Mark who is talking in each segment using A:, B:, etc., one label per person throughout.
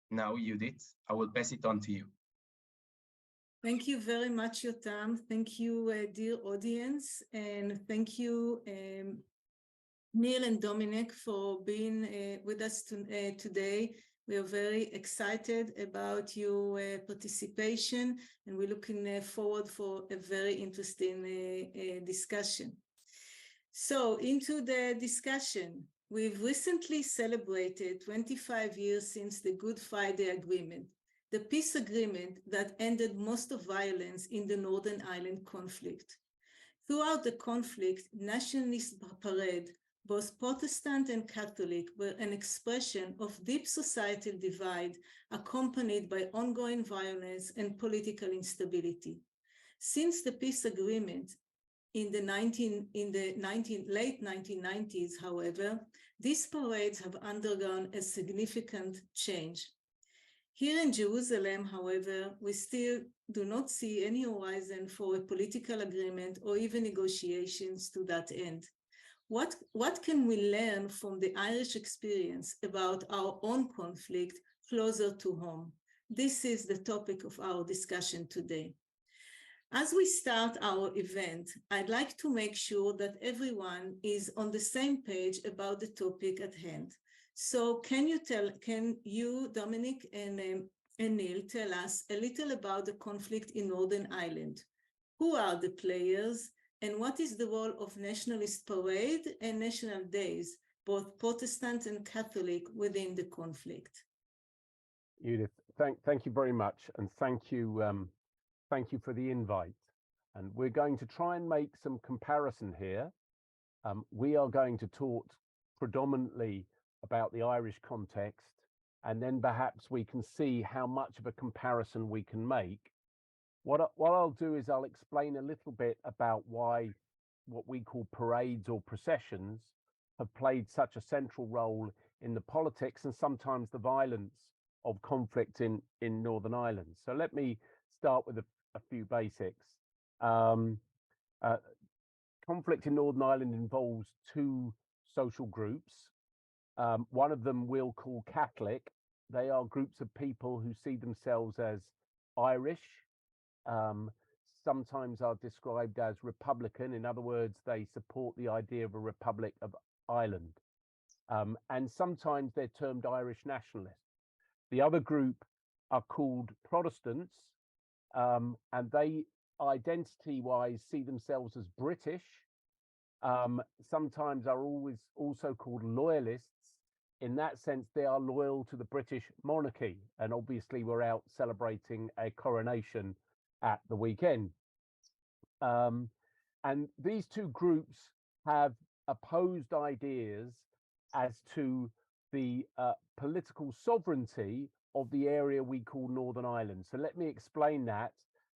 A: Now, Judith, I will pass it on to you.
B: Thank you very much, Yotam. Thank you, dear audience, and thank you, Neil and Dominic, for being with us today. We are very excited about your participation, and we're looking forward for a very interesting discussion. So, into the discussion. We've recently celebrated 25 years since the Good Friday Agreement, the peace agreement that ended most of violence in the Northern Ireland conflict. Throughout the conflict, nationalist parade, both Protestant and Catholic, were an expression of deep societal divide accompanied by ongoing violence and political instability. Since the peace agreement in the late 1990s, however, these parades have undergone a significant change. Here in Jerusalem, however, we still do not see any horizon for a political agreement or even negotiations to that end. What can we learn from the Irish experience about our own conflict closer to home? This is the topic of our discussion today. As we start our event, I'd like to make sure that everyone is on the same page about the topic at hand. So can you, Dominic and Neil, tell us a little about the conflict in Northern Ireland? Who are the players, and what is the role of nationalist parade and national days, both Protestant and Catholic, within the conflict?
C: Judith, thank you very much, and thank you for the invite. And we're going to try and make some comparison here. We are going to talk predominantly about the Irish context, and then perhaps we can see how much of a comparison we can make. What I'll do is I'll explain a little bit about why what we call parades or processions have played such a central role in the politics and sometimes the violence of conflict in Northern Ireland. So let me start with a few basics. Conflict in Northern Ireland involves two social groups. One of them we'll call Catholic. They are groups of people who see themselves as Irish, sometimes are described as Republican. In other words, they support the idea of a Republic of Ireland. And sometimes they're termed Irish nationalists. The other group are called Protestants, and they identity-wise see themselves as British. Sometimes are always also called loyalists. In that sense, they are loyal to the British monarchy, and obviously we're out celebrating a coronation at the weekend. And these two groups have opposed ideas as to the political sovereignty of the area we call Northern Ireland. So let me explain that,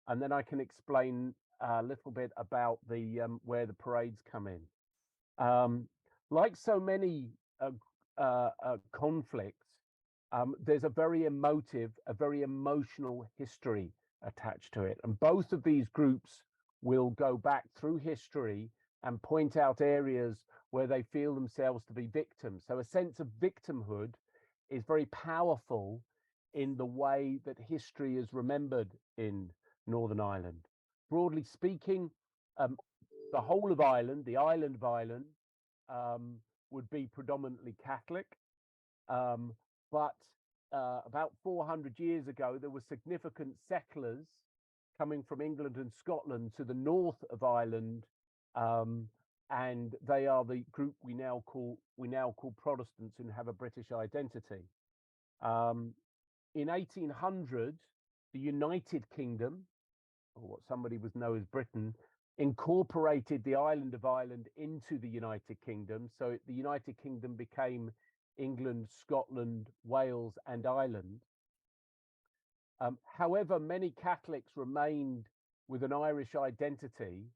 C: and then I can explain a little bit about the where the parades come in. Like so many conflicts, there's a very emotive, a very emotional history attached to it. And both of these groups will go back through history and point out areas where they feel themselves to be victims. So a sense of victimhood is very powerful in the way that history is remembered in Northern Ireland. Broadly speaking, the whole of Ireland, the island of Ireland, would be predominantly Catholic. But about 400 years ago, there were significant settlers coming from England and Scotland to the north of Ireland, and they are the group we now call Protestants and have a British identity. In 1800, the United Kingdom, or what somebody was known as Britain, incorporated the island of Ireland into the United Kingdom. So the United Kingdom became England, Scotland, Wales, and Ireland. However, many Catholics remained with an Irish identity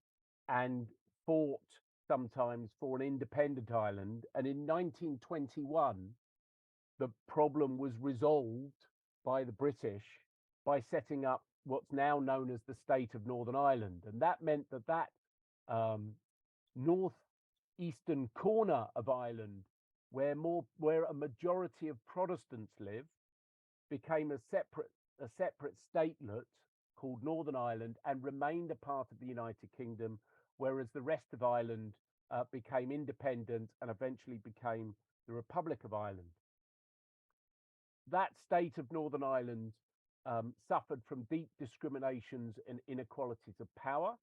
C: and fought sometimes for an independent Ireland. And in 1921, the problem was resolved by the British by setting up what's now known as the state of Northern Ireland. And that meant that northeastern corner of Ireland, where a majority of Protestants live, became a separate statelet called Northern Ireland and remained a part of the United Kingdom, whereas the rest of Ireland became independent and eventually became the Republic of Ireland. That state of Northern Ireland suffered from deep discriminations and inequalities of power.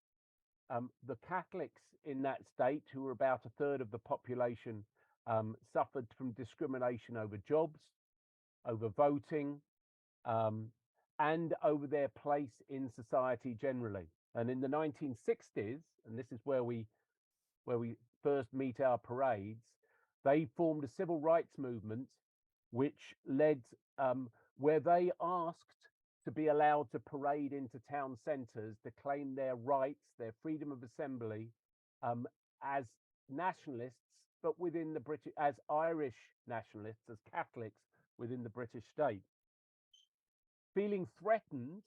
C: The Catholics in that state, who were about a third of the population, suffered from discrimination over jobs, over voting, and over their place in society generally. And in the 1960s, and this is where we first meet our parades, they formed a civil rights movement which led where they asked to be allowed to parade into town centres to claim their rights, their freedom of assembly, as nationalists, but within the British, as Irish nationalists, as Catholics within the British state. Feeling threatened,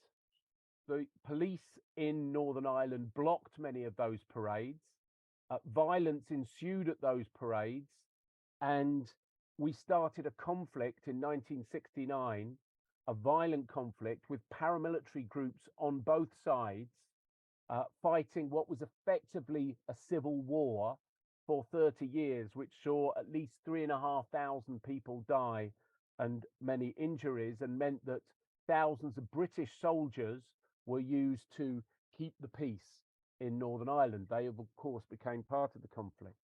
C: the police in Northern Ireland blocked many of those parades. Violence ensued at those parades, and we started a conflict in 1969, a violent conflict with paramilitary groups on both sides, fighting what was effectively a civil war for 30 years, which saw at least 3,500 people die and many injuries, and meant that thousands of British soldiers were used to keep the peace in Northern Ireland. They, of course, became part of the conflict.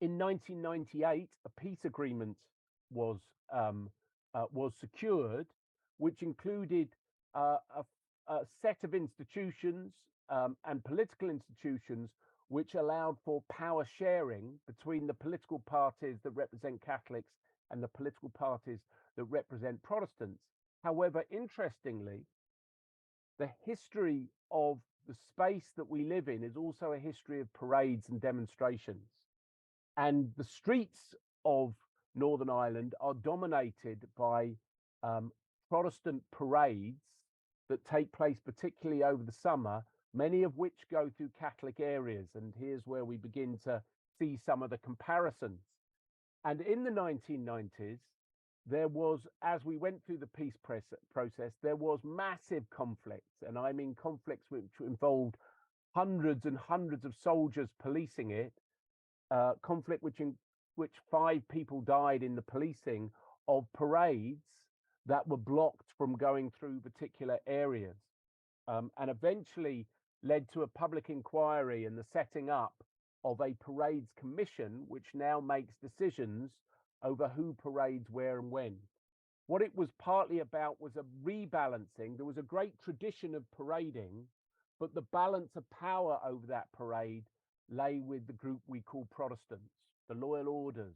C: In 1998, a peace agreement was secured, which included a set of institutions and political institutions which allowed for power sharing between the political parties that represent Catholics and the political parties that represent Protestants. However, interestingly, the history of the space that we live in is also a history of parades and demonstrations. And the streets of Northern Ireland are dominated by Protestant parades that take place particularly over the summer, many of which go through Catholic areas. And here's where we begin to see some of the comparisons. And in the 1990s, there was, as we went through the peace process, there was massive conflicts. And I mean conflicts which involved hundreds and hundreds of soldiers policing it, conflict in which 5 people died in the policing of parades that were blocked from going through particular areas, and eventually led to a public inquiry and the setting up of a parades commission, which now makes decisions over who parades where and when. What it was partly about was a rebalancing. There was a great tradition of parading, but the balance of power over that parade lay with the group we call Protestants, the loyal orders.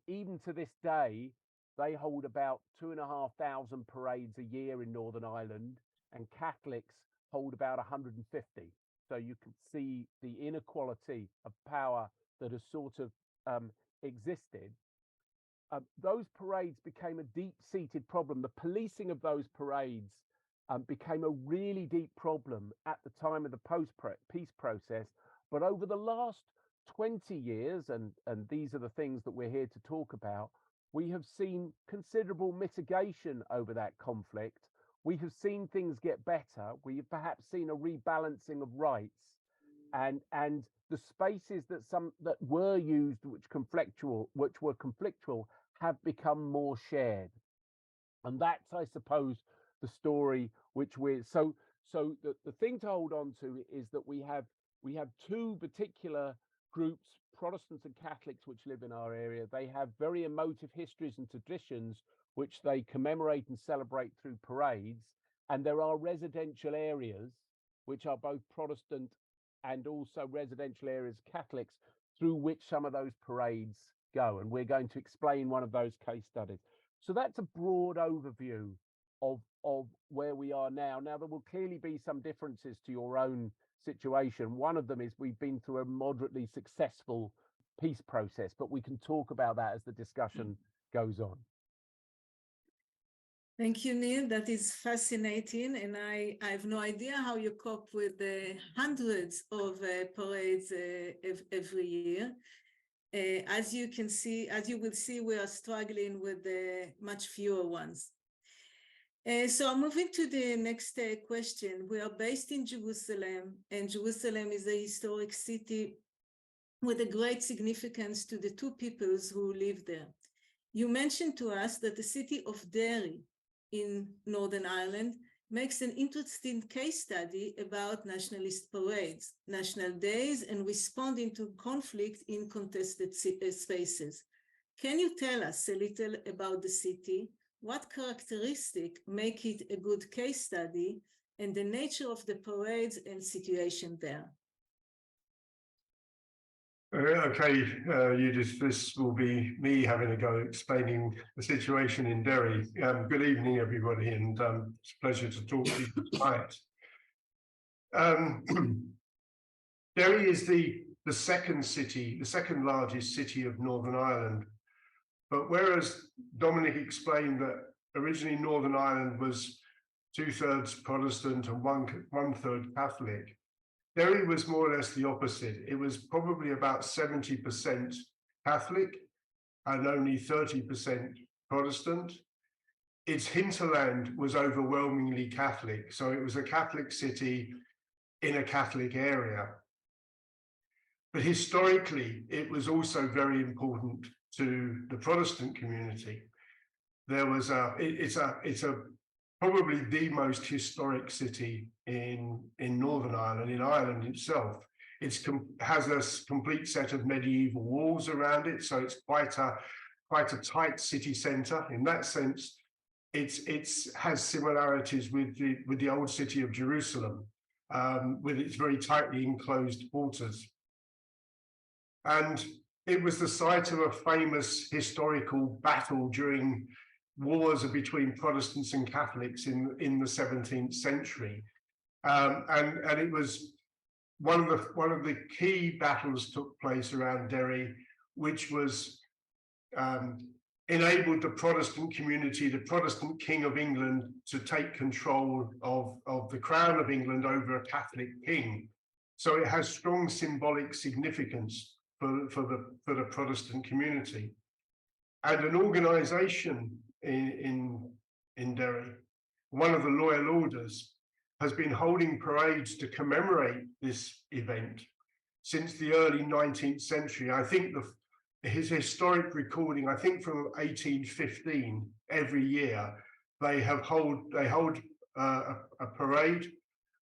C: Even to this day, they hold about 2,500 parades a year in Northern Ireland, and Catholics hold about 150. So you can see the inequality of power that has sort of existed. Those parades became a deep-seated problem. The policing of those parades became a really deep problem at the time of the post-peace process. But over the last 20 years, and these are the things that we're here to talk about, we have seen considerable mitigation over that conflict. We have seen things get better. We have perhaps seen a rebalancing of rights, and the spaces that were used, which were conflictual, have become more shared. And that's, I suppose, the story which we're so the thing to hold on to is that we have 2 particular groups, Protestants and Catholics, which live in our area. They have very emotive histories and traditions which they commemorate and celebrate through parades. And there are residential areas which are both Protestant and also residential areas Catholics, through which some of those parades go. And we're going to explain one of those case studies. So that's a broad overview of where we are now. Now, there will clearly be some differences to your own situation. One of them is we've been through a moderately successful peace process, but we can talk about that as the discussion goes on.
B: Thank you, Neil. That is fascinating, and I have no idea how you cope with the hundreds of parades every year. As you will see, we are struggling with much fewer ones. So moving to the next question. We are based in Jerusalem, and Jerusalem is a historic city with a great significance to the two peoples who live there. You mentioned to us that the city of Derry in Northern Ireland makes an interesting case study about nationalist parades, national days, and responding to conflict in contested spaces. Can you tell us a little about the city? What characteristics make it a good case study, and the nature of the parades and situation there?
D: Okay, Judith, this will be me having a go explaining the situation in Derry. Good evening, everybody, and it's a pleasure to talk to you tonight. Derry is the second largest city of Northern Ireland. But whereas Dominic explained that originally Northern Ireland was 2/3 Protestant and one-third Catholic, Derry was more or less the opposite. It was probably about 70% Catholic and only 30% Protestant. Its hinterland was overwhelmingly Catholic, so it was a Catholic city in a Catholic area. But historically, it was also very important to the Protestant community. There was it's probably the most historic city in Northern Ireland, in Ireland itself. It has a complete set of medieval walls around it, so it's quite a tight city centre. In that sense, it has similarities with the old city of Jerusalem, with its very tightly enclosed quarters. And it was the site of a famous historical battle during wars between Protestants and Catholics in the 17th century, and it was one of the key battles took place around Derry, which was enabled the Protestant community, the Protestant King of England, to take control of the crown of England over a Catholic king. So it has strong symbolic significance for the Protestant community, and an organisation in Derry, one of the Loyal Orders, has been holding parades to commemorate this event since the early 19th century. I think his historic recording, I think from 1815, every year they hold a parade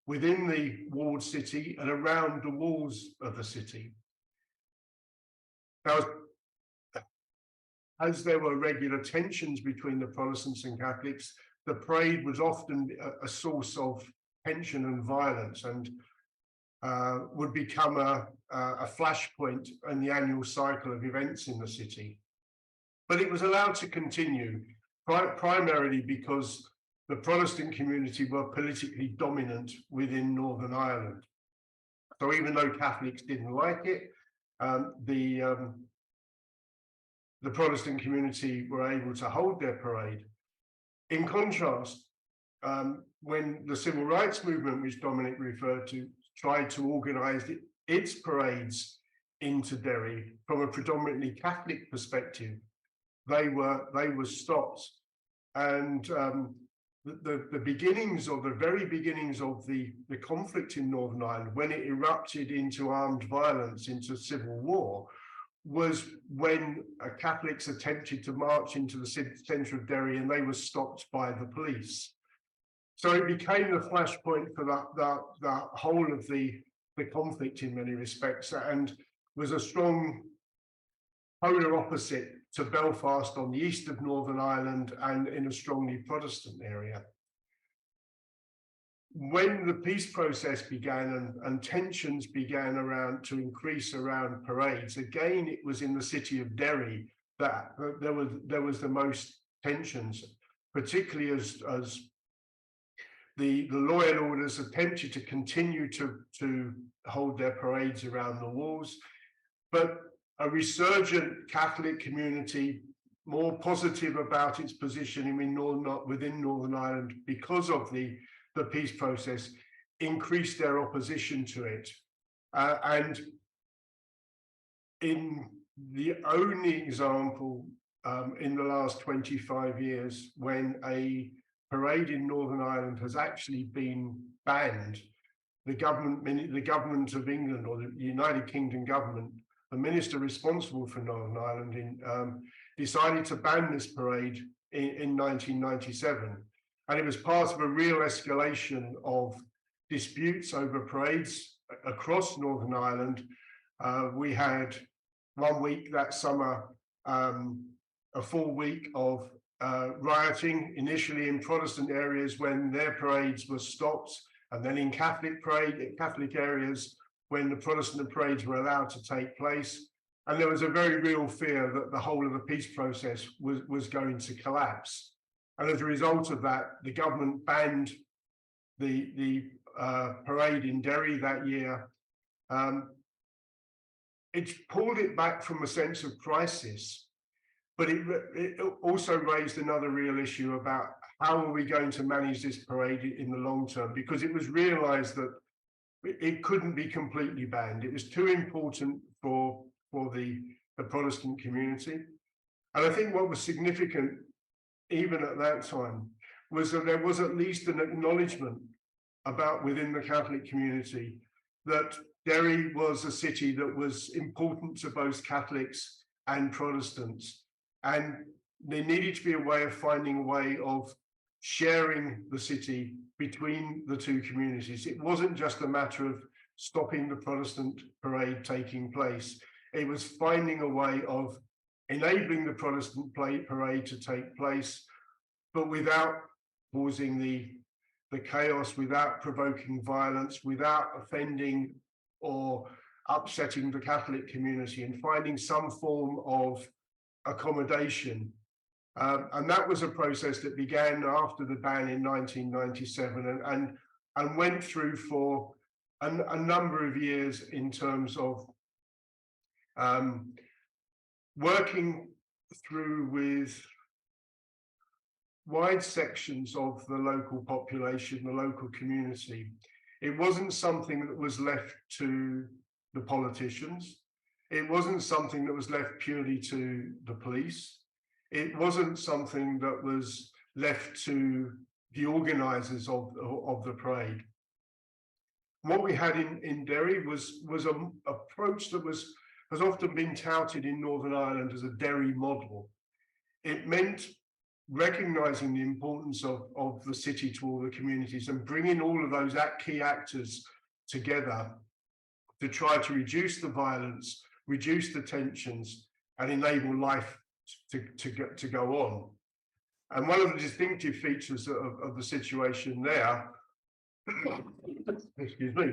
D: within the walled city and around the walls of the city. Now, as there were regular tensions between the Protestants and Catholics, the parade was often a source of tension and violence, and would become a flashpoint in the annual cycle of events in the city. But it was allowed to continue, primarily because the Protestant community were politically dominant within Northern Ireland. So even though Catholics didn't like it, the Protestant community were able to hold their parade. In contrast, when the civil rights movement, which Dominic referred to, tried to organise its parades into Derry from a predominantly Catholic perspective, they were stopped. And the beginnings, or the very beginnings of the conflict in Northern Ireland, when it erupted into armed violence, into civil war, was when Catholics attempted to march into the centre of Derry, and they were stopped by the police. So it became the flashpoint for that whole of the conflict in many respects, and was a strong polar opposite to Belfast on the east of Northern Ireland and in a strongly Protestant area. When the peace process began and tensions began to increase around parades, again, it was in the city of Derry that there was the most tensions, particularly as the Loyal Orders attempted to continue to hold their parades around the walls, but a resurgent Catholic community, more positive about its position within Northern Ireland because of the peace process, increased their opposition to it. And in the only example in the last 25 years when a parade in Northern Ireland has actually been banned. The government of England, or the United Kingdom government, the minister responsible for Northern Ireland decided to ban this parade in 1997. And it was part of a real escalation of disputes over parades across Northern Ireland. We had 1 week that summer, a full week of rioting, initially in Protestant areas when their parades were stopped, and then in Catholic areas when the Protestant parades were allowed to take place. And there was a very real fear that the whole of the peace process was going to collapse. And as a result of that, the government banned the parade in Derry that year. It pulled it back from a sense of crisis, but it also raised another real issue about how are we going to manage this parade in the long term, because it was realized that it couldn't be completely banned. It was too important for the Protestant community. And I think what was significant, even at that time, was that there was at least an acknowledgement about within the Catholic community that Derry was a city that was important to both Catholics and Protestants. And there needed to be a way of finding a way of sharing the city between the two communities. It wasn't just a matter of stopping the Protestant parade taking place. It was finding a way of enabling the Protestant parade to take place, but without causing the chaos, without provoking violence, without offending or upsetting the Catholic community, and finding some form of accommodation. And that was a process that began after the ban in 1997 and went through for a number of years in terms of working through with wide sections of the local population, the local community. It wasn't something that was left to the politicians. It wasn't something that was left purely to the police. It wasn't something that was left to the organizers of the parade. What we had in Derry was an approach that has often been touted in Northern Ireland as a Derry model. It meant recognizing the importance of the city to all the communities and bringing all of those key actors together to try to reduce the violence, reduce the tensions, and enable life to go on. And one of the distinctive features of the situation there, excuse me,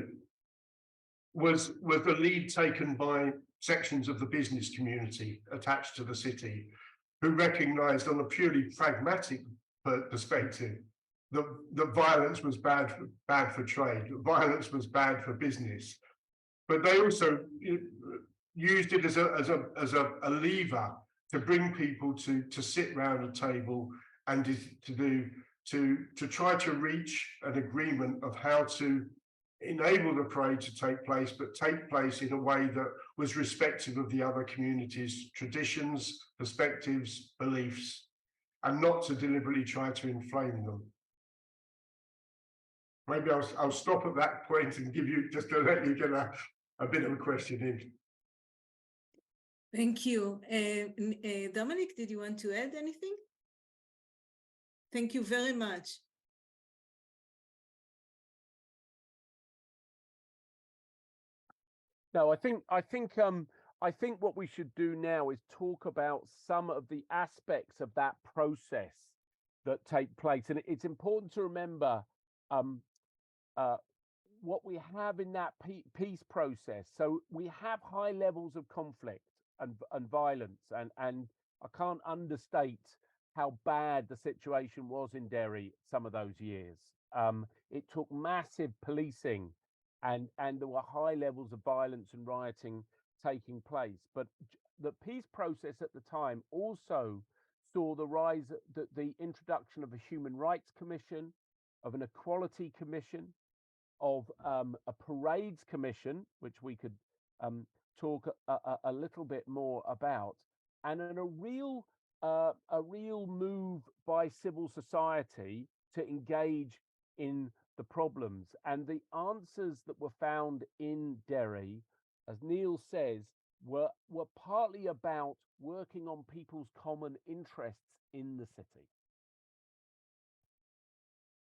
D: was the lead taken by sections of the business community attached to the city, who recognized on a purely pragmatic perspective that violence was bad for trade, that violence was bad for business. But they also used it as a lever to bring people to sit round a table and to try to reach an agreement of how to enable the parade to take place, but take place in a way that was respectful of the other communities' traditions, perspectives, beliefs, and not to deliberately try to inflame them. Maybe I'll stop at that point and give you, just to let you get a bit of a question in.
B: Thank you. Dominic, did you want to add anything? Thank you very much.
C: No, I think what we should do now is talk about some of the aspects of that process that take place. And it's important to remember what we have in that peace process. So we have high levels of conflict and violence, and I can't understate how bad the situation was in Derry some of those years. It took massive policing, and there were high levels of violence and rioting taking place. But the peace process at the time also saw the rise, the introduction of a Human Rights Commission, of an Equality Commission, of a Parades Commission, which we could talk a little bit more about, and a real move by civil society to engage in the problems. And the answers that were found in Derry, as Neil says, were partly about working on people's common interests in the city.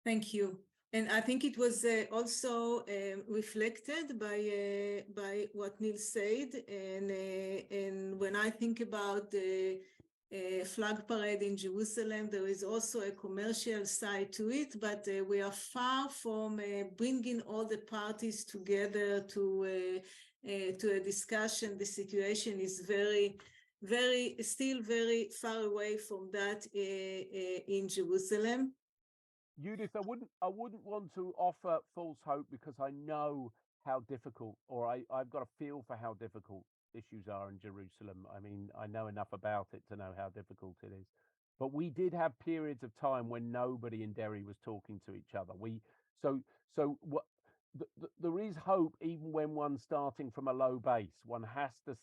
B: Thank you. And I think it was also reflected by what Neil said. And when I think about the flag parade in Jerusalem, there is also a commercial side to it, but we are far from bringing all the parties together to a discussion. The situation is still very far away from that in Jerusalem.
C: Judith, I wouldn't want to offer false hope, because I know how difficult, or I've got a feel for how difficult issues are in Jerusalem. I mean, I know enough about it to know how difficult it is. But we did have periods of time when nobody in Derry was talking to each other. There is hope, even when one's starting from a low base. One has to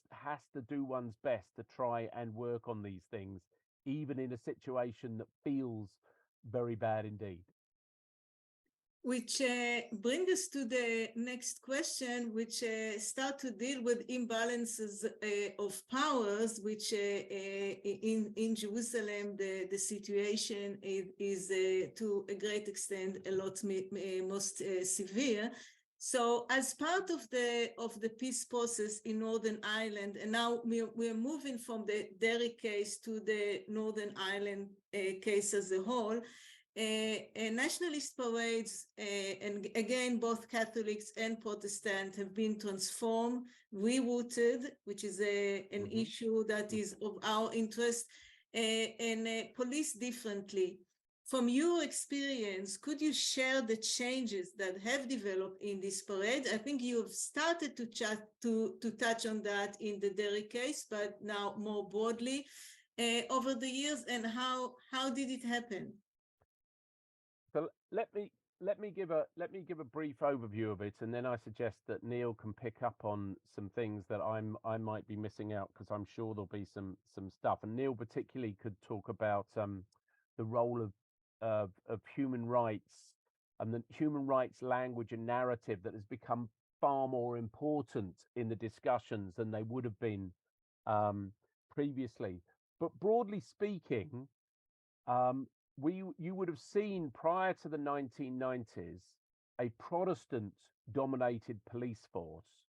C: do one's best to try and work on these things, even in a situation that feels very bad indeed.
B: Which brings us to the next question, which start to deal with imbalances of powers, which in Jerusalem, the situation is to a great extent a lot most severe. So as part of the peace process in Northern Ireland, and now we're moving from the Derry case to the Northern Ireland case as a whole, nationalist parades, and again, both Catholics and Protestant, have been transformed, rerouted, which is an issue that is of our interest, and policed differently. From your experience, could you share the changes that have developed in this parade? I think you have started to touch on that in the Derry case, but now more broadly over the years, and how did it happen?
C: So let me give a brief overview of it, and then I suggest that Neil can pick up on some things that I might be missing out, because I'm sure there'll be some stuff. And Neil particularly could talk about the role of human rights and the human rights language and narrative that has become far more important in the discussions than they would have been previously. But broadly speaking, you would have seen prior to the 1990s a Protestant-dominated police force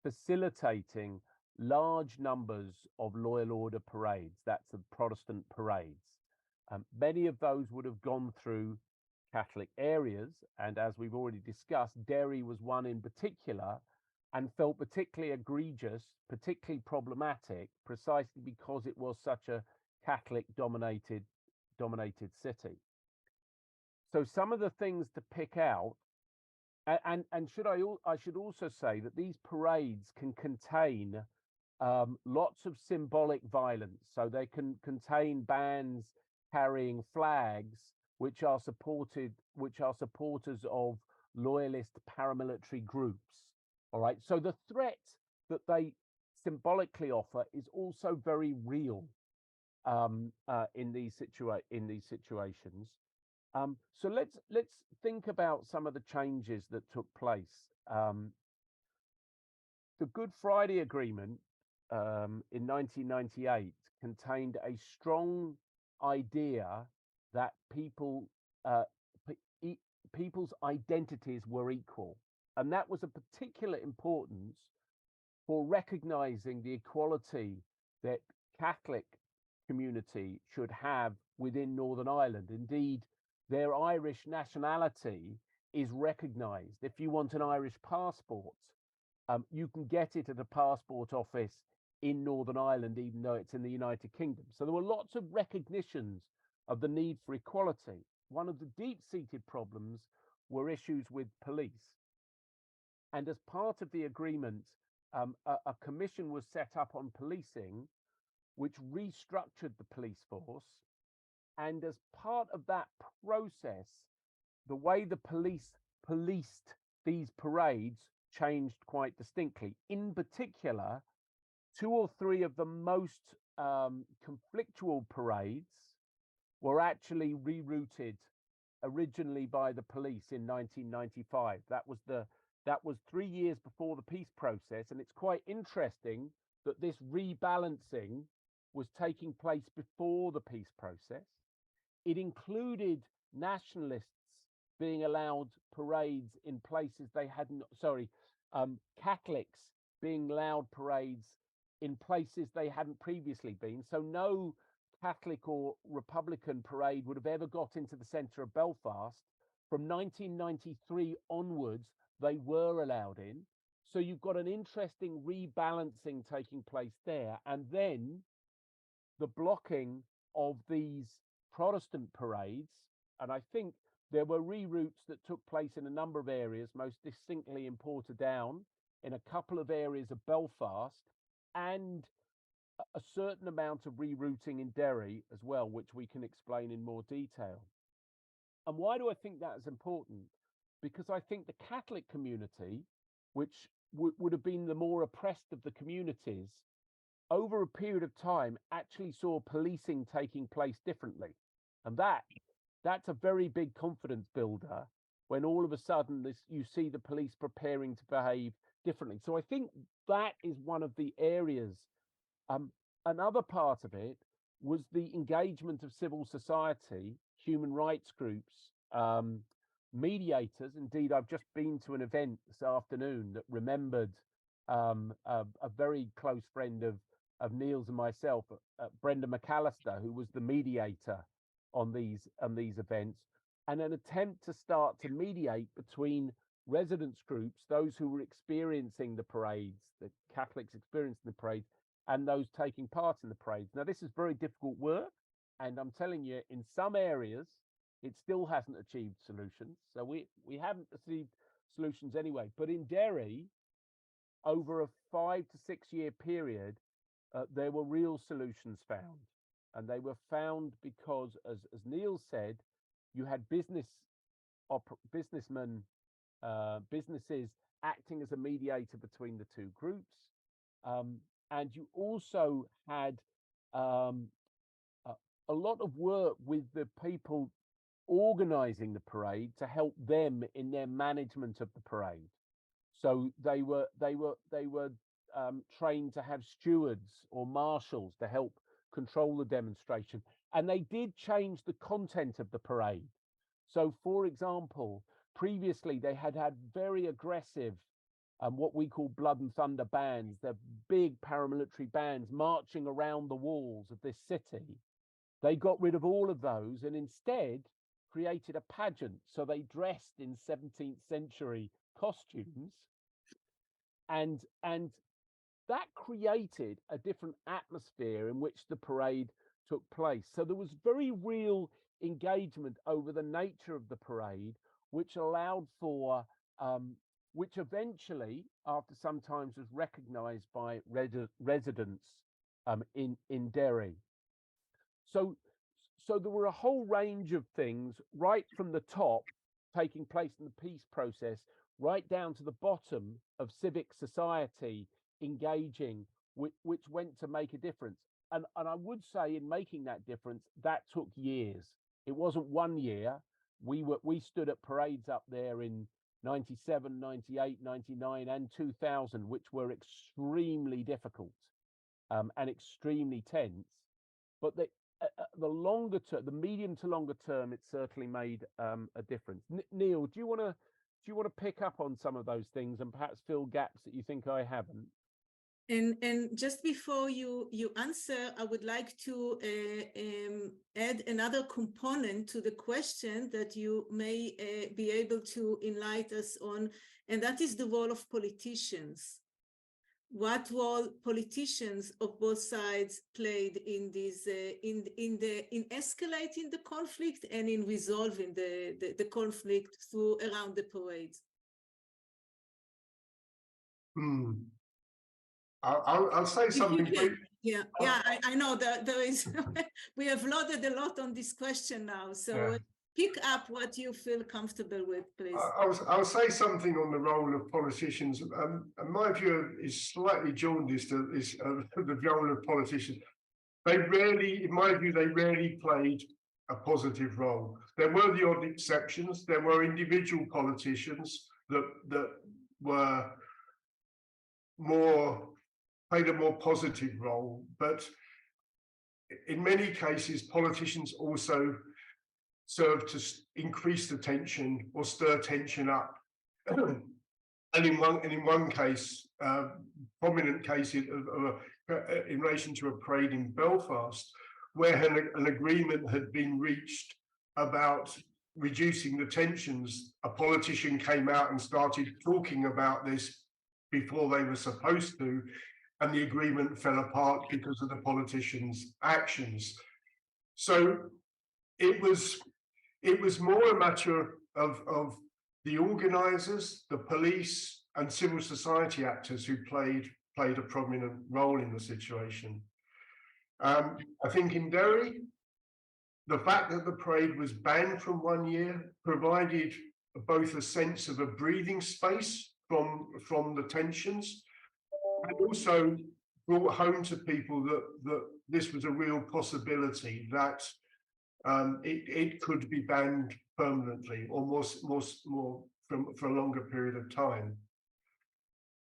C: facilitating large numbers of loyal order parades. That's the Protestant parades. Many of those would have gone through Catholic areas, and as we've already discussed, Derry was one in particular, and felt particularly egregious, particularly problematic, precisely because it was such a Catholic-dominated city. So some of the things to pick out, and I should also say that these parades can contain lots of symbolic violence. So they can contain bands carrying flags which are supporters of loyalist paramilitary groups. All right. So the threat that they symbolically offer is also very real in these situations. So let's think about some of the changes that took place. The Good Friday Agreement in 1998 contained a strong idea that people's identities were equal, and that was of particular importance for recognizing the equality that Catholic community should have within Northern Ireland. Indeed, their Irish nationality is recognized. If you want an Irish passport, you can get it at a passport office in Northern Ireland, even though it's in the United Kingdom. So there were lots of recognitions of the need for equality. One of the deep-seated problems were issues with police. And as part of the agreement, a commission was set up on policing, which restructured the police force. And as part of that process, the way the police policed these parades changed quite distinctly. In particular, 2 or 3 of the most conflictual parades were actually rerouted originally by the police in 1995. That was 3 years before the peace process, and it's quite interesting that this rebalancing was taking place before the peace process. It included nationalists being allowed parades in places they hadn't, Catholics being allowed parades in places they hadn't previously been. So no Catholic or Republican parade would have ever got into the centre of Belfast. From 1993 onwards, they were allowed in. So you've got an interesting rebalancing taking place there. And then the blocking of these Protestant parades, and I think there were reroutes that took place in a number of areas, most distinctly in Portadown, in a couple of areas of Belfast, and a certain amount of rerouting in Derry as well, which we can explain in more detail. And why do I think that is important? Because I think the Catholic community, which would have been the more oppressed of the communities, over a period of time actually saw policing taking place differently. And that's a very big confidence builder when all of a sudden you see the police preparing to behave differently. So I think that is one of the areas. Another part of it was the engagement of civil society, human rights groups, mediators. Indeed, I've just been to an event this afternoon that remembered a very close friend of Neil's and myself, Brenda McAllister, who was the mediator on these events, and an attempt to start to mediate between residents groups, those who were experiencing the parades, the Catholics experiencing the parades, and those taking part in the parades. Now, this is very difficult work, and I'm telling you, in some areas, it still hasn't achieved solutions. So we haven't achieved solutions anyway. But in Derry, over a 5 to 6 year period, there were real solutions found. And they were found because, as Neil said, you had businesses acting as a mediator between the two groups. And you also had a lot of work with the people organizing the parade to help them in their management of the parade. So they were trained to have stewards or marshals to help control the demonstration, and they did change the content of the parade. So, for example, previously they had very aggressive what we call blood and thunder bands. They're big paramilitary bands marching around the walls of this city. They got rid of all of those and instead created a pageant. So they dressed in 17th century costumes, and that created a different atmosphere in which the parade took place. So there was very real engagement over the nature of the parade, which allowed for, which eventually, after some time, was recognised by residents in Derry. So there were a whole range of things right from the top taking place in the peace process, right down to the bottom of civic society engaging, which went to make a difference. And I would say in making that difference, that took years. It wasn't 1 year. We stood at parades up there in 97, 98, 99 and 2000, which were extremely difficult and extremely tense. But the longer term, the medium to longer term, it certainly made a difference. Neil, do you want to pick up on some of those things and perhaps fill gaps that you think I haven't?
B: And just before you answer, I would like to add another component to the question that you may be able to enlighten us on, and that is the role of politicians. What role politicians of both sides played in these in escalating the conflict and in resolving the conflict around the parades?
D: I'll say something.
B: Yeah, I know that there is. We have loaded a lot on this question now, so pick up what you feel comfortable with, please.
D: I'll say something on the role of politicians. And my view is slightly jaundiced, is the role of politicians. They rarely, in my view, they rarely played a positive role. There were the odd exceptions. There were individual politicians that were played a more positive role, but in many cases, politicians also serve to increase the tension or stir tension up. And in one case, prominent case in relation to a parade in Belfast, where an agreement had been reached about reducing the tensions, a politician came out and started talking about this before they were supposed to, and the agreement fell apart because of the politician's actions. So it was more a matter of the organisers, the police, and civil society actors who played a prominent role in the situation. I think in Derry, the fact that the parade was banned from 1 year provided both a sense of a breathing space from the tensions, and also brought home to people that this was a real possibility, that it could be banned permanently or more for a longer period of time.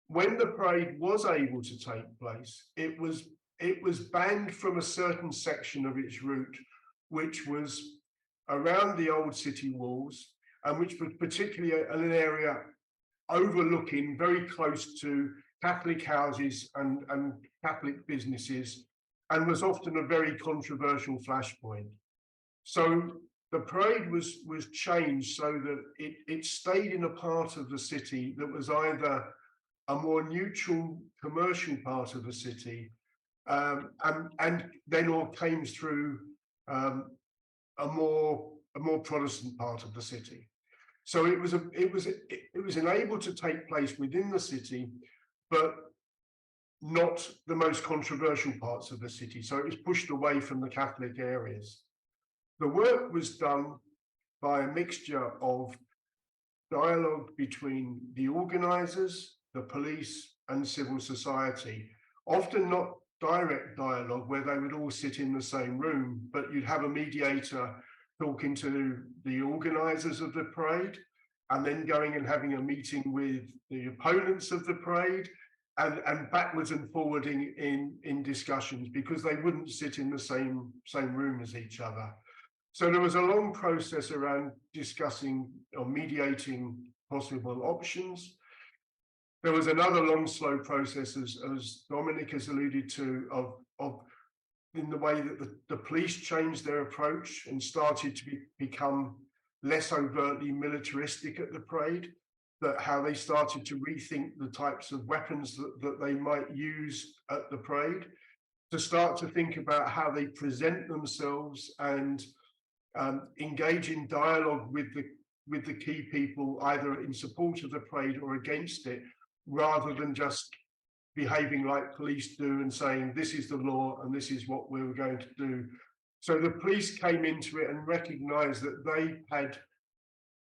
D: When the parade was able to take place, it was banned from a certain section of its route, which was around the old city walls, and which was particularly an area overlooking, very close to Catholic houses and Catholic businesses, and was often a very controversial flashpoint. So the parade was changed so that it stayed in a part of the city that was either a more neutral commercial part of the city, and then or came through a more Protestant part of the city. So it was enabled to take place within the city, but not the most controversial parts of the city. So it was pushed away from the Catholic areas. The work was done by a mixture of dialogue between the organisers, the police, and civil society, often not direct dialogue where they would all sit in the same room, but you'd have a mediator talking to the organisers of the parade, and then going and having a meeting with the opponents of the parade, and backwards and forwarding in discussions, because they wouldn't sit in the same room as each other. So there was a long process around discussing or mediating possible options. There was another long, slow process, as Dominic has alluded to, of in the way that the police changed their approach and started to become less overtly militaristic at the parade, that how they started to rethink the types of weapons that they might use at the parade, to start to think about how they present themselves and engage in dialogue with the key people, either in support of the parade or against it, rather than just behaving like police do and saying, this is the law and this is what we were going to do. So the police came into it and recognized that they had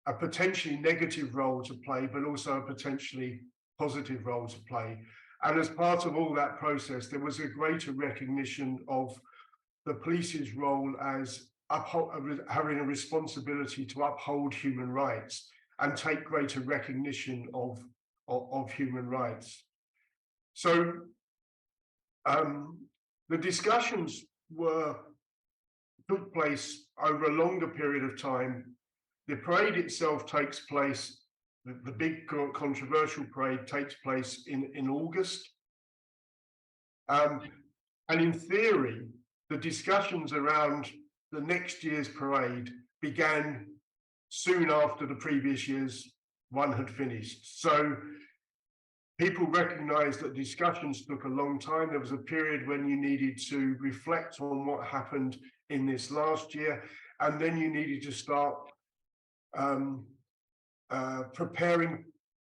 D: a potentially negative role to play, but also a potentially positive role to play. And as part of all that process, there was a greater recognition of the police's role as having a responsibility to uphold human rights and take greater recognition of human rights. So the discussions took place over a longer period of time. The parade itself takes place, the big controversial parade takes place in August. And in theory, the discussions around the next year's parade began soon after the previous year's one had finished. So people recognized that discussions took a long time. There was a period when you needed to reflect on what happened in this last year, and then you needed to start preparing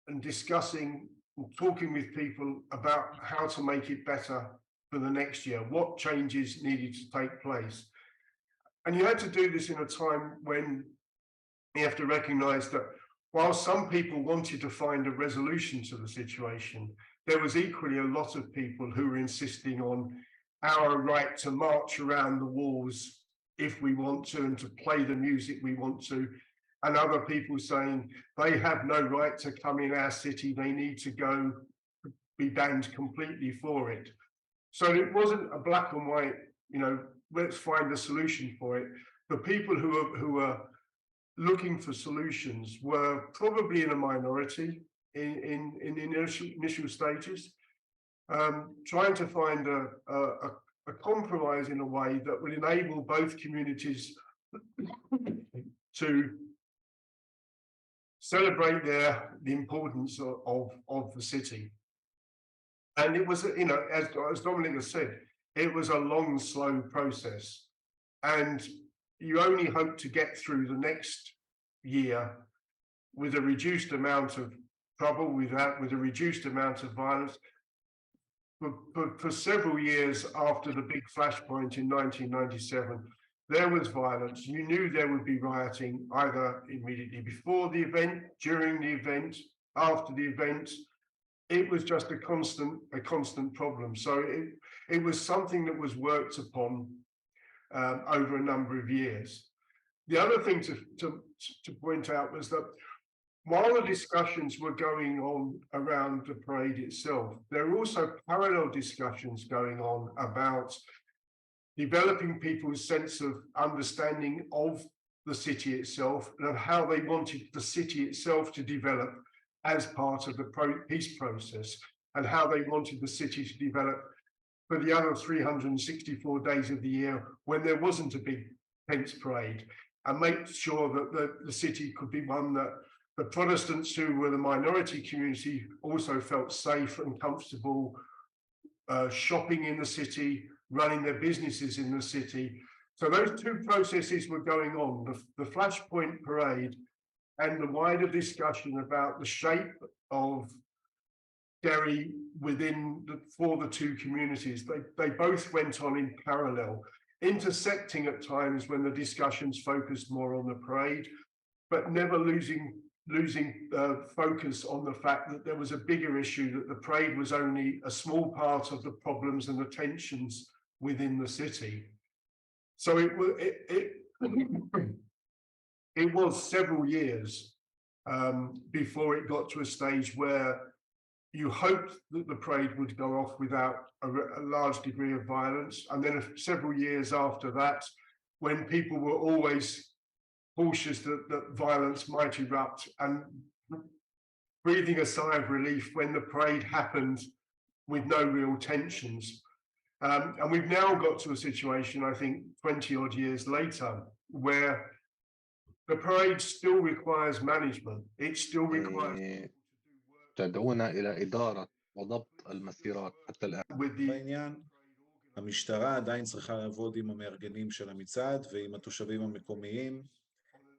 D: and discussing and talking with people about how to make it better for the next year, what changes needed to take place. And you had to do this in a time when you have to recognize that while some people wanted to find a resolution to the situation, there was equally a lot of people who were insisting on our right to march around the walls if we want to and to play the music we want to, and other people saying they have no right to come in our city, they need to go be banned completely for it. So it wasn't a black and white, you know, let's find a solution for it. The people who were looking for solutions were probably in a minority in initial stages, trying to find a compromise in a way that would enable both communities to celebrate the importance of the city. And it was, you know, as Dominic has said, it was a long, slow process. And you only hope to get through the next year with a reduced amount of trouble, with a reduced amount of violence. For several years after the big flashpoint in 1997, there was violence. You knew there would be rioting either immediately before the event, during the event, after the event. It was just a constant problem. So it was something that was worked upon over a number of years. The other thing to point out was that while the discussions were going on around the parade itself, there were also parallel discussions going on about developing people's sense of understanding of the city itself and how they wanted the city itself to develop as part of the peace process, and how they wanted the city to develop for the other 364 days of the year when there wasn't a big Pence parade, and make sure that the city could be one that the Protestants, who were the minority community, also felt safe and comfortable shopping in the city, running their businesses in the city. So those two processes were going on, the Flashpoint Parade and the wider discussion about the shape of Derry for the two communities. They both went on in parallel, intersecting at times when the discussions focused more on the parade, but never losing focus on the fact that there was a bigger issue, that the parade was only a small part of the problems and the tensions within the city. So it was several years before it got to a stage where you hoped that the parade would go off without a large degree of violence. And then several years after that, when people were always cautious that violence might erupt, and breathing a sigh of relief when the parade happened with no real tensions. And we've now got to a situation, I think, 20 odd years later, where the parade still requires management. It still requires
E: تدعونا إلى إدارة وضبط المسيرات حتى الآن.
F: בעניין, המשטרה עדיין צריכה לעבוד עם המארגנים של המצעד ועם התושבים המקומיים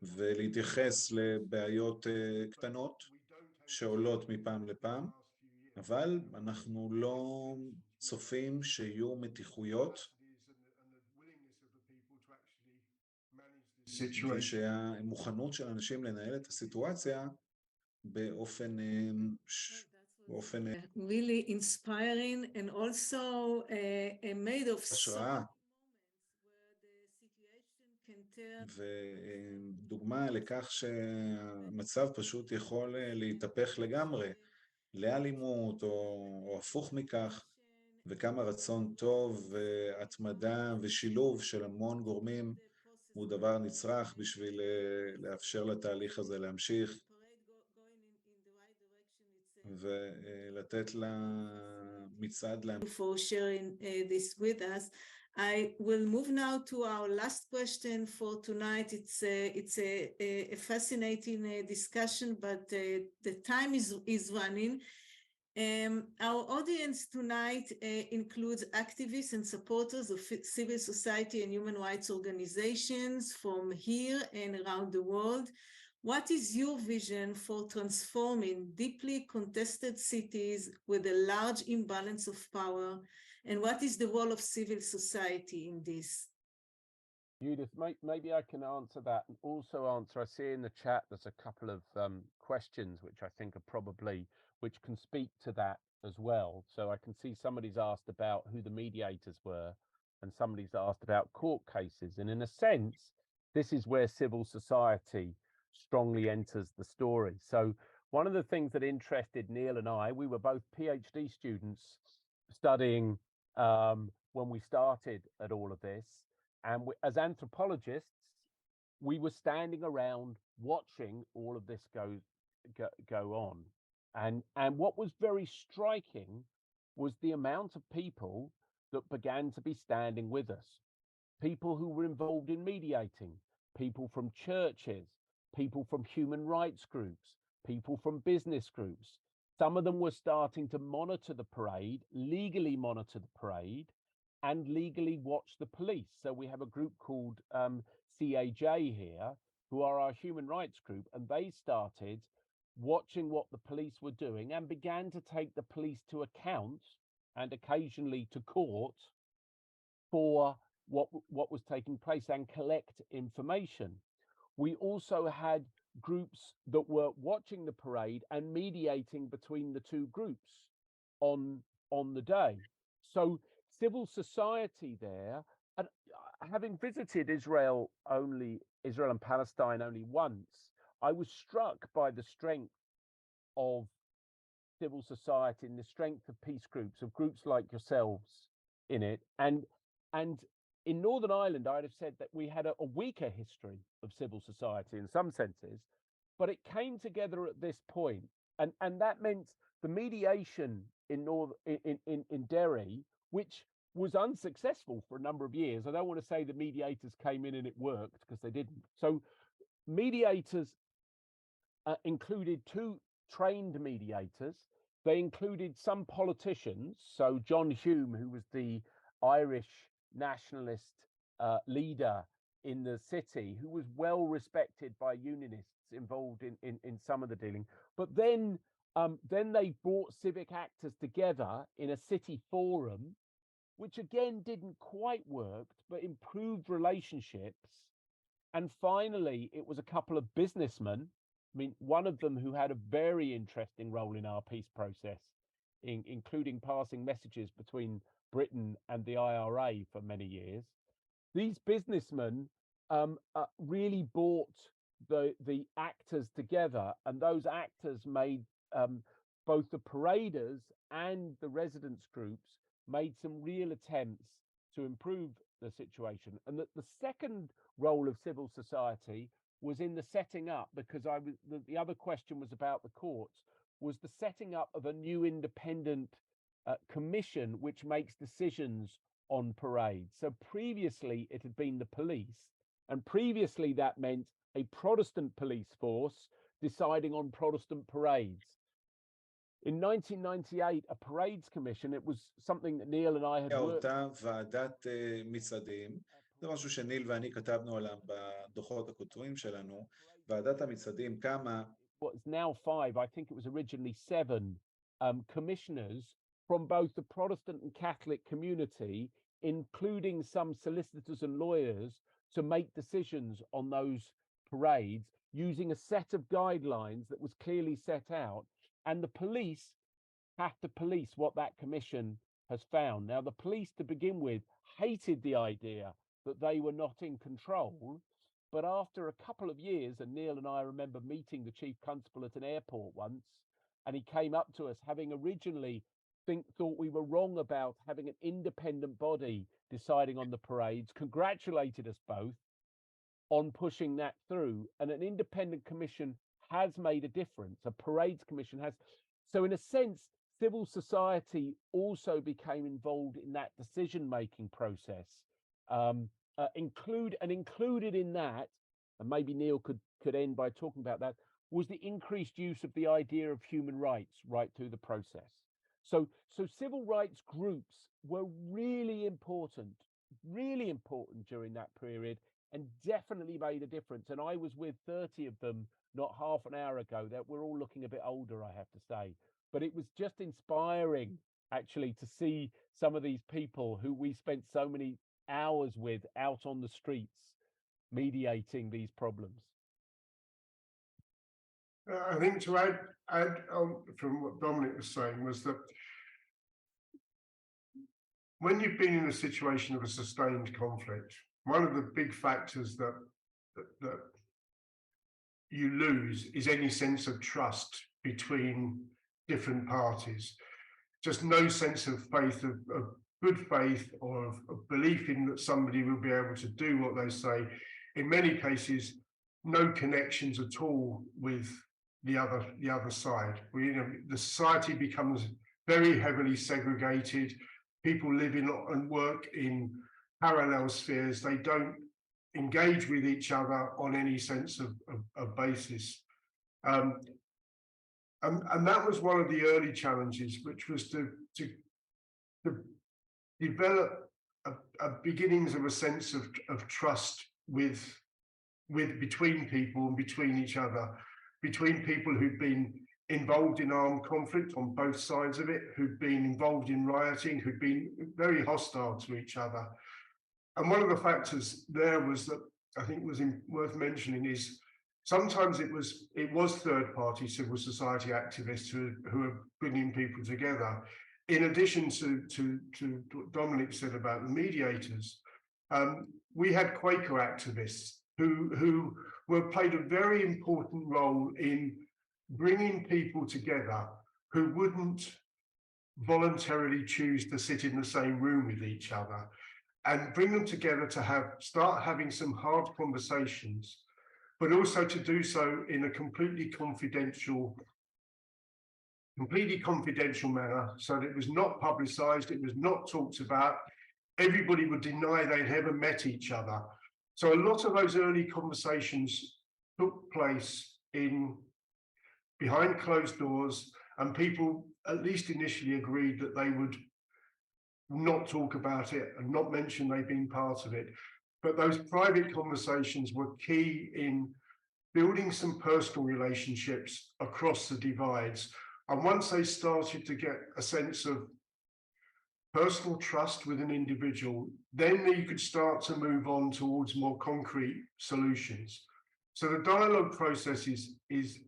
F: ולהתייחס לבעיות קטנות שעולות מפעם לפעם, אבל אנחנו לא צופים שיהיו מתיחויות ושהמוכנות של אנשים לנהל את הסיטואציה באופן
B: really inspiring and also made of
F: השראה. ודוגמה לכך שהמצב פשוט יכול להתהפך לגמרי לאלימות או הפוך מכך, וכמה רצון טוב והתמדה ושילוב של המון גורמים הוא דבר נצרך בשביל לאפשר לתהליך הזה להמשיך ולתת למצעד
B: for sharing this with us. I will move now to our last question for tonight. It's a fascinating discussion, but the time is running. Our audience tonight includes activists and supporters of civil society and human rights organizations from here and around the world. What is your vision for transforming deeply contested cities with a large imbalance of power? And what is the role of civil society in this?
C: Judith, maybe I can answer that and also answer. I see in the chat there's a couple of questions which I think are probably which can speak to that as well. So I can see somebody's asked about who the mediators were, and somebody's asked about court cases. And in a sense, this is where civil society strongly enters the story. So one of the things that interested Neil and I, we were both PhD students studying when we started at all of this. And as anthropologists, we were standing around watching all of this go on. And what was very striking was the amount of people that began to be standing with us. People who were involved in mediating, people from churches, people from human rights groups, people from business groups. Some of them were starting to monitor the parade, legally monitor the parade, and legally watch the police. So we have a group called CAJ here, who are our human rights group, and they started watching what the police were doing and began to take the police to account and occasionally to court for what was taking place and collect information. We also had groups that were watching the parade and mediating between the two groups on the day. So civil society there, and having visited Israel and Palestine only once, I was struck by the strength of civil society and the strength of peace groups, of groups like yourselves in it. And in Northern Ireland, I'd have said that we had a weaker history of civil society in some senses, but it came together at this point. And that meant the mediation in Derry, which was unsuccessful for a number of years. I don't want to say the mediators came in and it worked, because they didn't. So mediators included two trained mediators. They included some politicians. So John Hume, who was the Irish nationalist leader in the city, who was well respected by unionists involved in some of the dealing. But then they brought civic actors together in a city forum, which again didn't quite work, but improved relationships. And finally, it was a couple of businessmen. I mean, one of them who had a very interesting role in our peace process, including passing messages between Britain and the IRA for many years. These businessmen really brought the actors together, and those actors made both the paraders and the residents groups made some real attempts to improve the situation. And that the second role of civil society was in the setting up, because the other question was about the courts, was the setting up of a new independent commission which makes decisions on parades. So previously it had been the police, and previously that meant a Protestant police force deciding on Protestant parades. In 1998, a parades commission, it was something that Neil and I had worked...
F: אותה ועדת מצעדים, זה משהו שניל ואני כתבנו עליו בדוחות הכותבים שלנו. ועדת המצעדים קמה...
C: What's now 5, I think it was originally 7 commissioners from both the Protestant and Catholic community, including some solicitors and lawyers, to make decisions on those parades using a set of guidelines that was clearly set out. And the police have to police what that commission has found. Now, the police, to begin with, hated the idea that they were not in control. But after a couple of years, and Neil and I remember meeting the chief constable at an airport once, and he came up to us, having originally thought we were wrong about having an independent body deciding on the parades, congratulated us both on pushing that through. And an independent commission has made a difference. A parades commission has. So in a sense, civil society also became involved in that decision-making process. Included in that, and maybe Neil could end by talking about that, was the increased use of the idea of human rights right through the process. So civil rights groups were really important during that period, and definitely made a difference. And I was with 30 of them not half an hour ago. That we're all looking a bit older, I have to say, but it was just inspiring actually to see some of these people who we spent so many hours with out on the streets, mediating these problems.
D: I think to add on from what Dominic was saying was that when you've been in a situation of a sustained conflict, one of the big factors that you lose is any sense of trust between different parties. Just no sense of faith, of good faith, or of belief in that somebody will be able to do what they say. In many cases, no connections at all with the other side. The society becomes very heavily segregated. People live in and work in parallel spheres. They don't engage with each other on any sense of basis. And that was one of the early challenges, which was to develop a beginnings of a sense of trust between people and between each other, between people who've been involved in armed conflict on both sides of it, who've been involved in rioting, who've been very hostile to each other. And one of the factors there was that I think was worth mentioning is sometimes it was third-party civil society activists who are bringing people together. In addition to what Dominic said about the mediators, we had Quaker activists who played a very important role in bringing people together who wouldn't voluntarily choose to sit in the same room with each other, and bring them together to start having some hard conversations, but also to do so in a completely confidential manner, so that it was not publicized, it was not talked about. Everybody would deny they'd ever met each other. So a lot of those early conversations took place behind closed doors, and people, at least initially, agreed that they would not talk about it and not mention they'd been part of it. But those private conversations were key in building some personal relationships across the divides. And once they started to get a sense of personal trust with an individual, then you could start to move on towards more concrete solutions. So the dialogue process is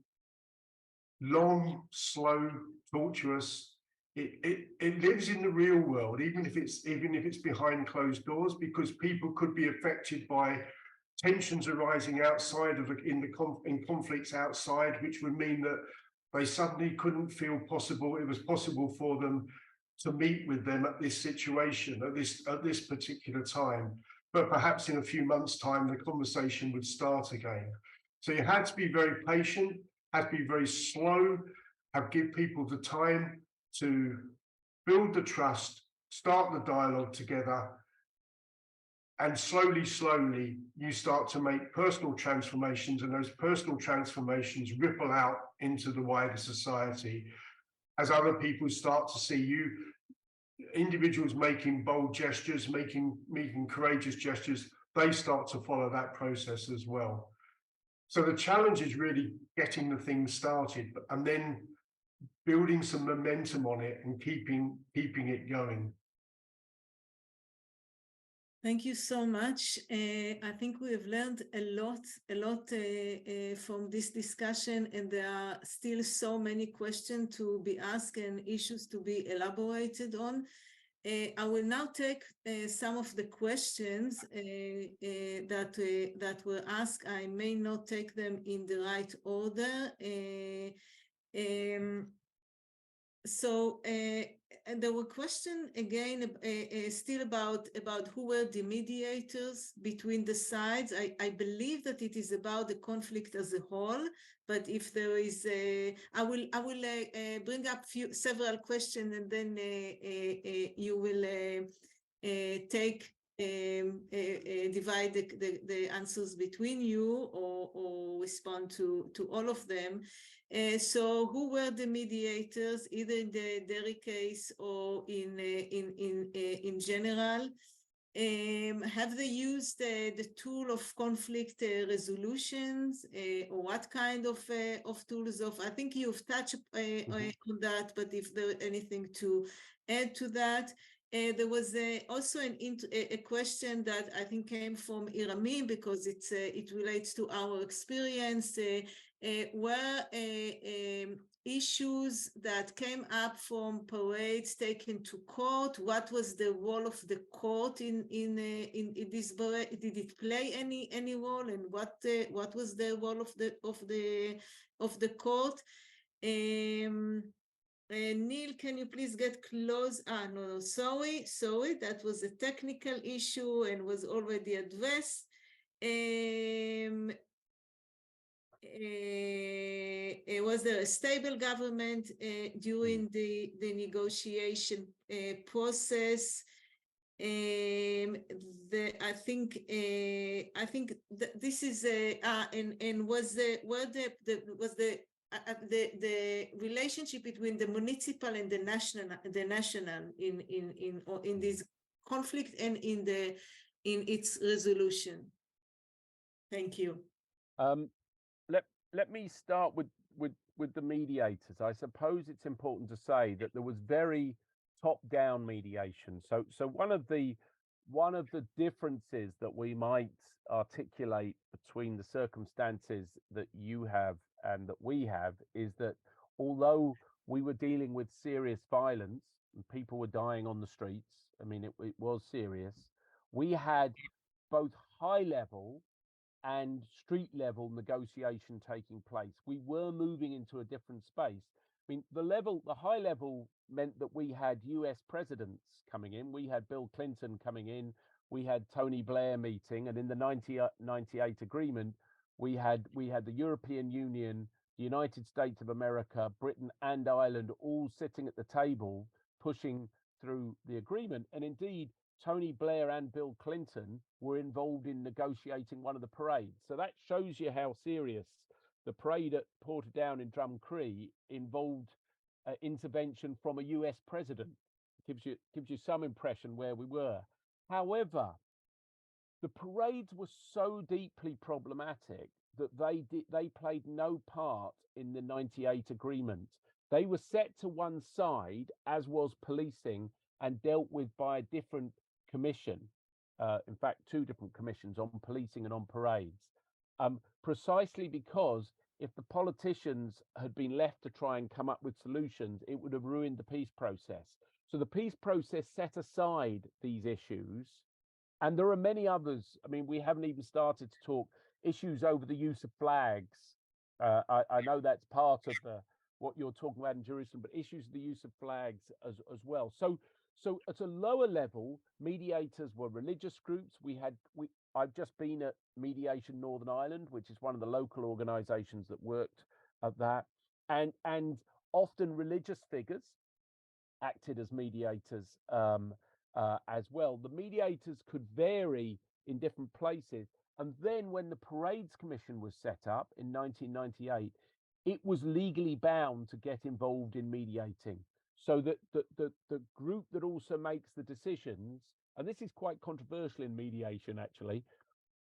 D: long, slow, tortuous. It lives in the real world, even if it's behind closed doors, because people could be affected by tensions arising outside in conflicts outside, which would mean that they suddenly couldn't feel it was possible for them to meet with them at this situation, at this particular time. But perhaps in a few months' time, the conversation would start again. So you had to be very patient, had to be very slow, give people the time to build the trust, start the dialogue together, and slowly, you start to make personal transformations, and those personal transformations ripple out into the wider society. As other people start to see you, individuals making bold gestures, making courageous gestures, they start to follow that process as well. So the challenge is really getting the thing started, and then building some momentum on it and keeping it going.
B: Thank you so much. I think we have learned a lot from this discussion, and there are still so many questions to be asked and issues to be elaborated on. I will now take some of the questions that were asked. I may not take them in the right order. So there were questions again still about who were the mediators between the sides. I believe that it is about the conflict as a whole, but if there is I will bring up several questions, and then you will divide the answers between you, or respond to all of them. So who were the mediators, either in the Derry case or in general? Have they used the tool of conflict resolutions, or what kind of tools I think you've touched on that, but if there's anything to add to that. There was also a question that I think came from Iramim because it relates to our experience. Were issues that came up from parades taken to court? What was the role of the court in this parade? Did it play any role? And what was the role of the court? Neil, can you please get close? No, sorry, that was a technical issue and was already addressed. Was there a stable government during the negotiation process? I think this is and was the relationship between the municipal and the national in this conflict and in its resolution. Thank you.
C: Let me start with the mediators. I suppose it's important to say that there was very top-down mediation. So one of the differences that we might articulate between the circumstances that you have and that we have is that although we were dealing with serious violence and people were dying on the streets, I mean, it was serious, we had both high level and street level negotiation taking place. We were moving into a different space. I mean, the high level meant that we had US presidents coming in. We had Bill Clinton coming in. We had Tony Blair meeting. And in the 1998 agreement, we had the European Union, the United States of America, Britain and Ireland all sitting at the table, pushing through the agreement. And indeed, Tony Blair and Bill Clinton were involved in negotiating one of the parades. So that shows you how serious the parade at Portadown in Drumcree involved intervention from a US president. Gives you some impression where we were. However, the parades were so deeply problematic that they played no part in the 98 agreement. They were set to one side, as was policing, and dealt with by a different commission. In fact, two different commissions on policing and on parades. Precisely because if the politicians had been left to try and come up with solutions, it would have ruined the peace process. So the peace process set aside these issues. And there are many others. I mean, we haven't even started to talk issues over the use of flags. I know that's part of what you're talking about in Jerusalem, but issues of the use of flags as well. So at a lower level, mediators were religious groups. I've just been at Mediation Northern Ireland, which is one of the local organizations that worked at that. And often religious figures acted as mediators as well. The mediators could vary in different places. And then when the Parades Commission was set up in 1998, it was legally bound to get involved in mediating. So that the group that also makes the decisions, and this is quite controversial in mediation actually,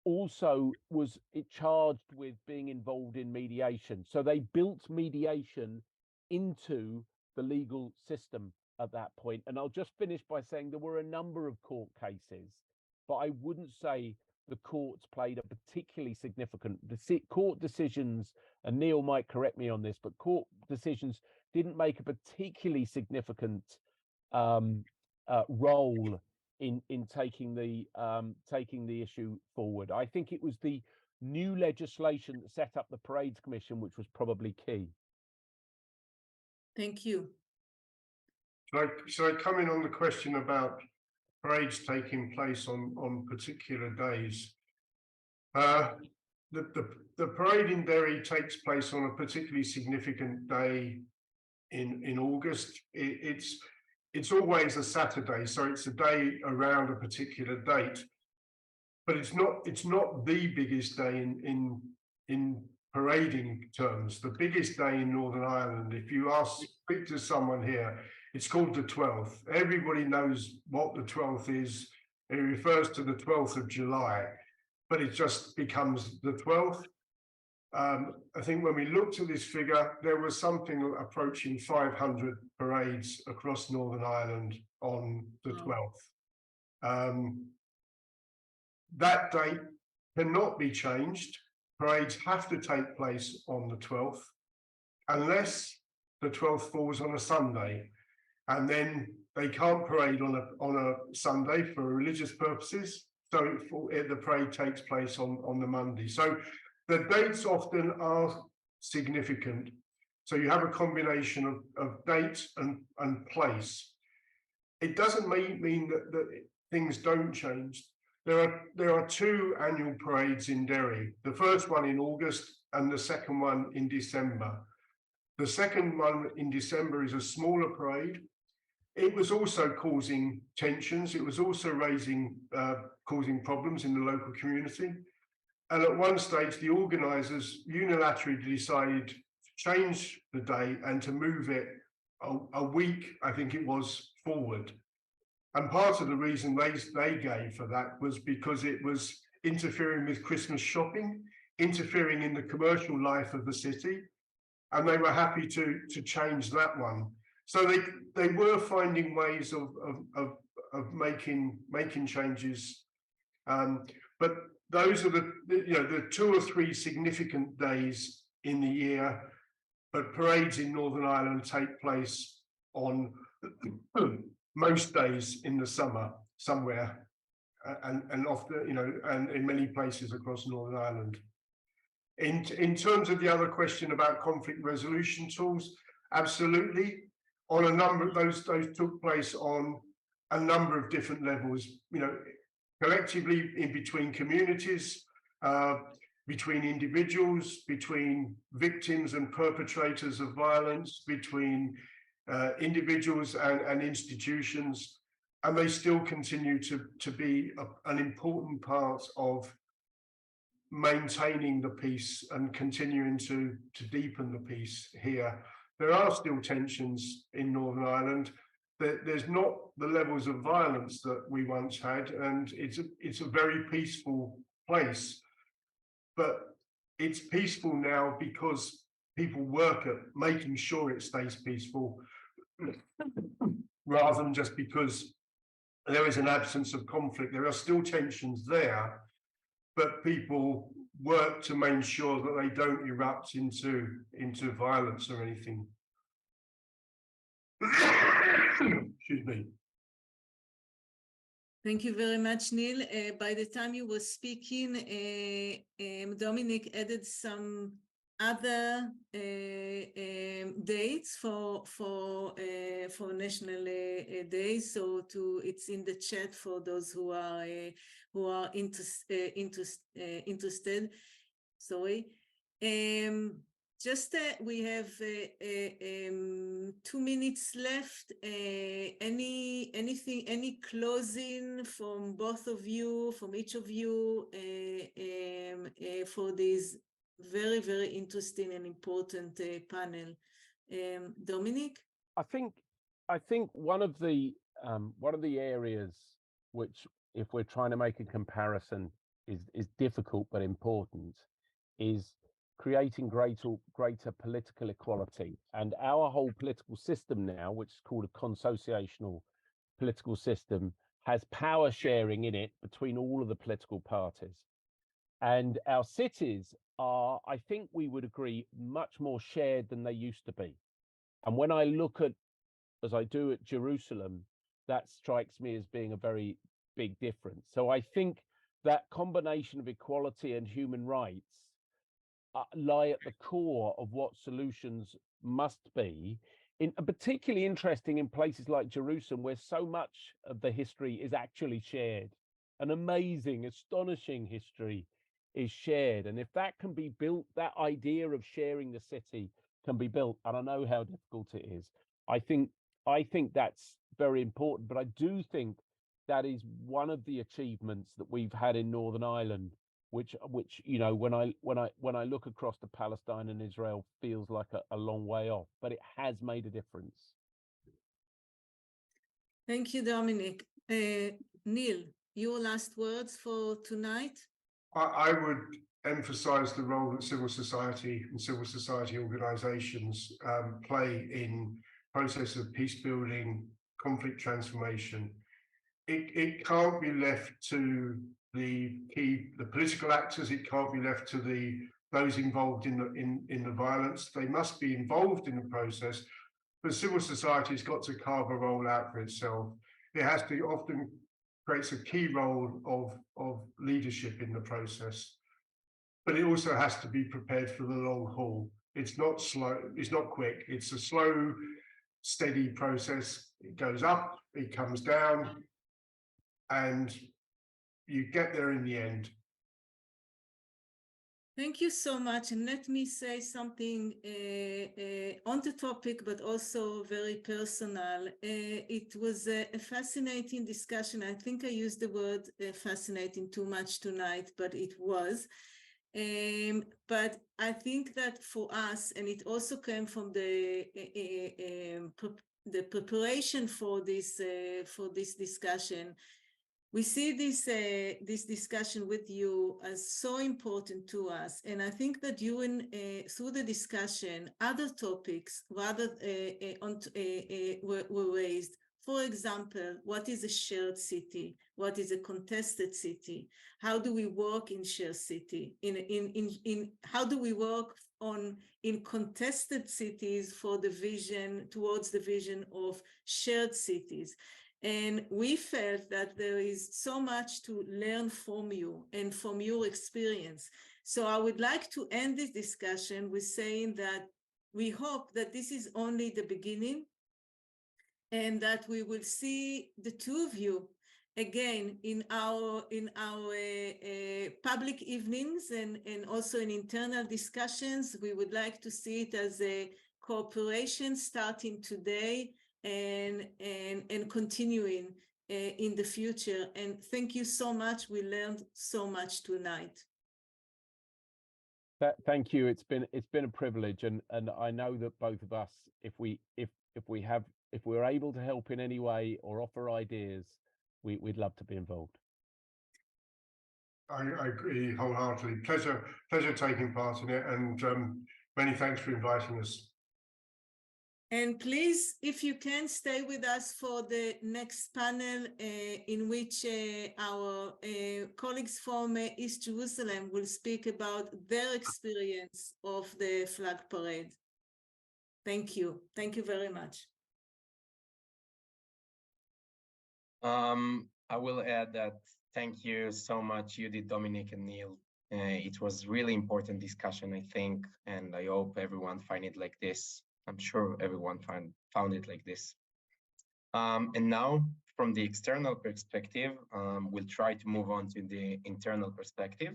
C: also was charged with being involved in mediation. So they built mediation into the legal system at that point. And I'll just finish by saying there were a number of court cases, but I wouldn't say the courts played a particularly significant, court decisions, and Neil might correct me on this, but court decisions didn't make a particularly significant role in taking the issue forward. I think it was the new legislation that set up the Parades Commission, which was probably key.
B: Thank you.
D: Should I come in on the question about parades taking place on particular days? The parade in Derry takes place on a particularly significant day in August. It's always a Saturday, so it's a day around a particular date. But it's not the biggest day in parading terms. The biggest day in Northern Ireland, if you speak to someone here, it's called the 12th. Everybody knows what the 12th is. It refers to the 12th of July, but it just becomes the 12th. I think when we looked at this figure, there was something approaching 500 parades across Northern Ireland on the 12th. That date cannot be changed. Parades have to take place on the 12th, unless the 12th falls on a Sunday, and then they can't parade on a Sunday for religious purposes. So the parade takes place on the Monday. So the dates often are significant. So you have a combination of date and place. It doesn't mean that things don't change. There are two annual parades in Derry. The first one in August and the second one in December. The second one in December is a smaller parade. It was also causing tensions. It was also causing problems in the local community. And at one stage, the organisers unilaterally decided to change the day and to move it a week, I think it was, forward. And part of the reason they gave for that was because it was interfering with Christmas shopping, interfering in the commercial life of the city, and they were happy to change that one. So they were finding ways of making changes, but those are the 2 or 3 significant days in the year. But parades in Northern Ireland take place on most days in the summer somewhere, and often and in many places across Northern Ireland. In terms of the other question about conflict resolution tools, absolutely. On a number of those took place on a number of different levels, collectively in between communities, between individuals, between victims and perpetrators of violence, between individuals and institutions, and they still continue to be an important part of maintaining the peace and continuing to deepen the peace here. There are still tensions in Northern Ireland. There's not the levels of violence that we once had, and it's a very peaceful place. But it's peaceful now because people work at making sure it stays peaceful, rather than just because there is an absence of conflict. There are still tensions there, but people work to make sure that they don't erupt into violence or anything. Excuse me.
B: Thank you very much, Neil. By the time you were speaking, Dominic added some other dates for National Day. So it's in the chat for those who are interested. Sorry. Just we have 2 minutes left. Any closing from both of you, from each of you, for this very, very interesting and important panel? Dominic?
C: I think one of the areas which, if we're trying to make a comparison, is difficult but important, is creating greater political equality. And our whole political system now, which is called a consociational political system, has power sharing in it between all of the political parties. And our cities are, I think we would agree, much more shared than they used to be. And when I look at, as I do at Jerusalem, that strikes me as being a very big difference. So I think that combination of equality and human rights lie at the core of what solutions must be, particularly interesting in places like Jerusalem, where so much of the history is actually shared. An amazing, astonishing history is shared. And if that can be built, that idea of sharing the city can be built, and I know how difficult it is, I think that's very important. But I do think that is one of the achievements that we've had in Northern Ireland, which when I look across to Palestine and Israel, feels like a long way off, but it has made a difference.
B: Thank you, Dominic. Neil, your last words for tonight?
D: I would emphasize the role that civil society and civil society organizations play in process of peace building, conflict transformation. It can't be left to the political actors. It can't be left to those involved in the violence. They must be involved in the process, but civil society's got to carve a role out for itself. It has to often creates a key role of leadership in the process, but it also has to be prepared for the long haul. It's not slow, it's not quick. It's a slow, steady process. It goes up, it comes down, and you get there in the end.
B: Thank you so much. And let me say something on the topic, but also very personal. It was a fascinating discussion. I think I used the word fascinating too much tonight, but it was. But I think that for us, and it also came from the preparation for this discussion, we see this discussion with you as so important to us, and I think that you, through the discussion, other topics rather were raised. For example, what is a shared city? What is a contested city? How do we work in shared city? How do we work in contested cities for the vision, towards the vision of shared cities? And we felt that there is so much to learn from you and from your experience. So I would like to end this discussion with saying that we hope that this is only the beginning, and that we will see the two of you again in our public evenings and also in internal discussions. We would like to see it as a cooperation starting today and continuing in the future. And thank you so much. We learned so much tonight.
C: Thank you. It's been a privilege, and I know that both of us, if we're able to help in any way or offer ideas, we'd love to be involved.
D: I agree wholeheartedly. Pleasure taking part in it, and many thanks for inviting us.
B: And please, if you can, stay with us for the next panel in which our colleagues from East Jerusalem will speak about their experience of the flag parade. Thank you. Thank you very much.
A: I will add that thank you so much, Judith, Dominic, and Neil. It was really important discussion, I think, and I hope everyone find it like this. I'm sure everyone found it like this. And now, from the external perspective, we'll try to move on to the internal perspective.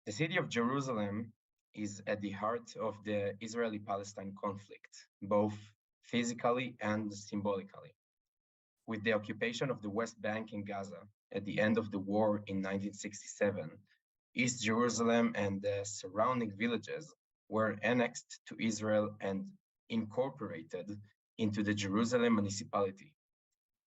A: The city of Jerusalem is at the heart of the Israeli-Palestine conflict, both physically and symbolically. With the occupation of the West Bank in Gaza at the end of the war in 1967, East Jerusalem and the surrounding villages were annexed to Israel and incorporated into the Jerusalem municipality.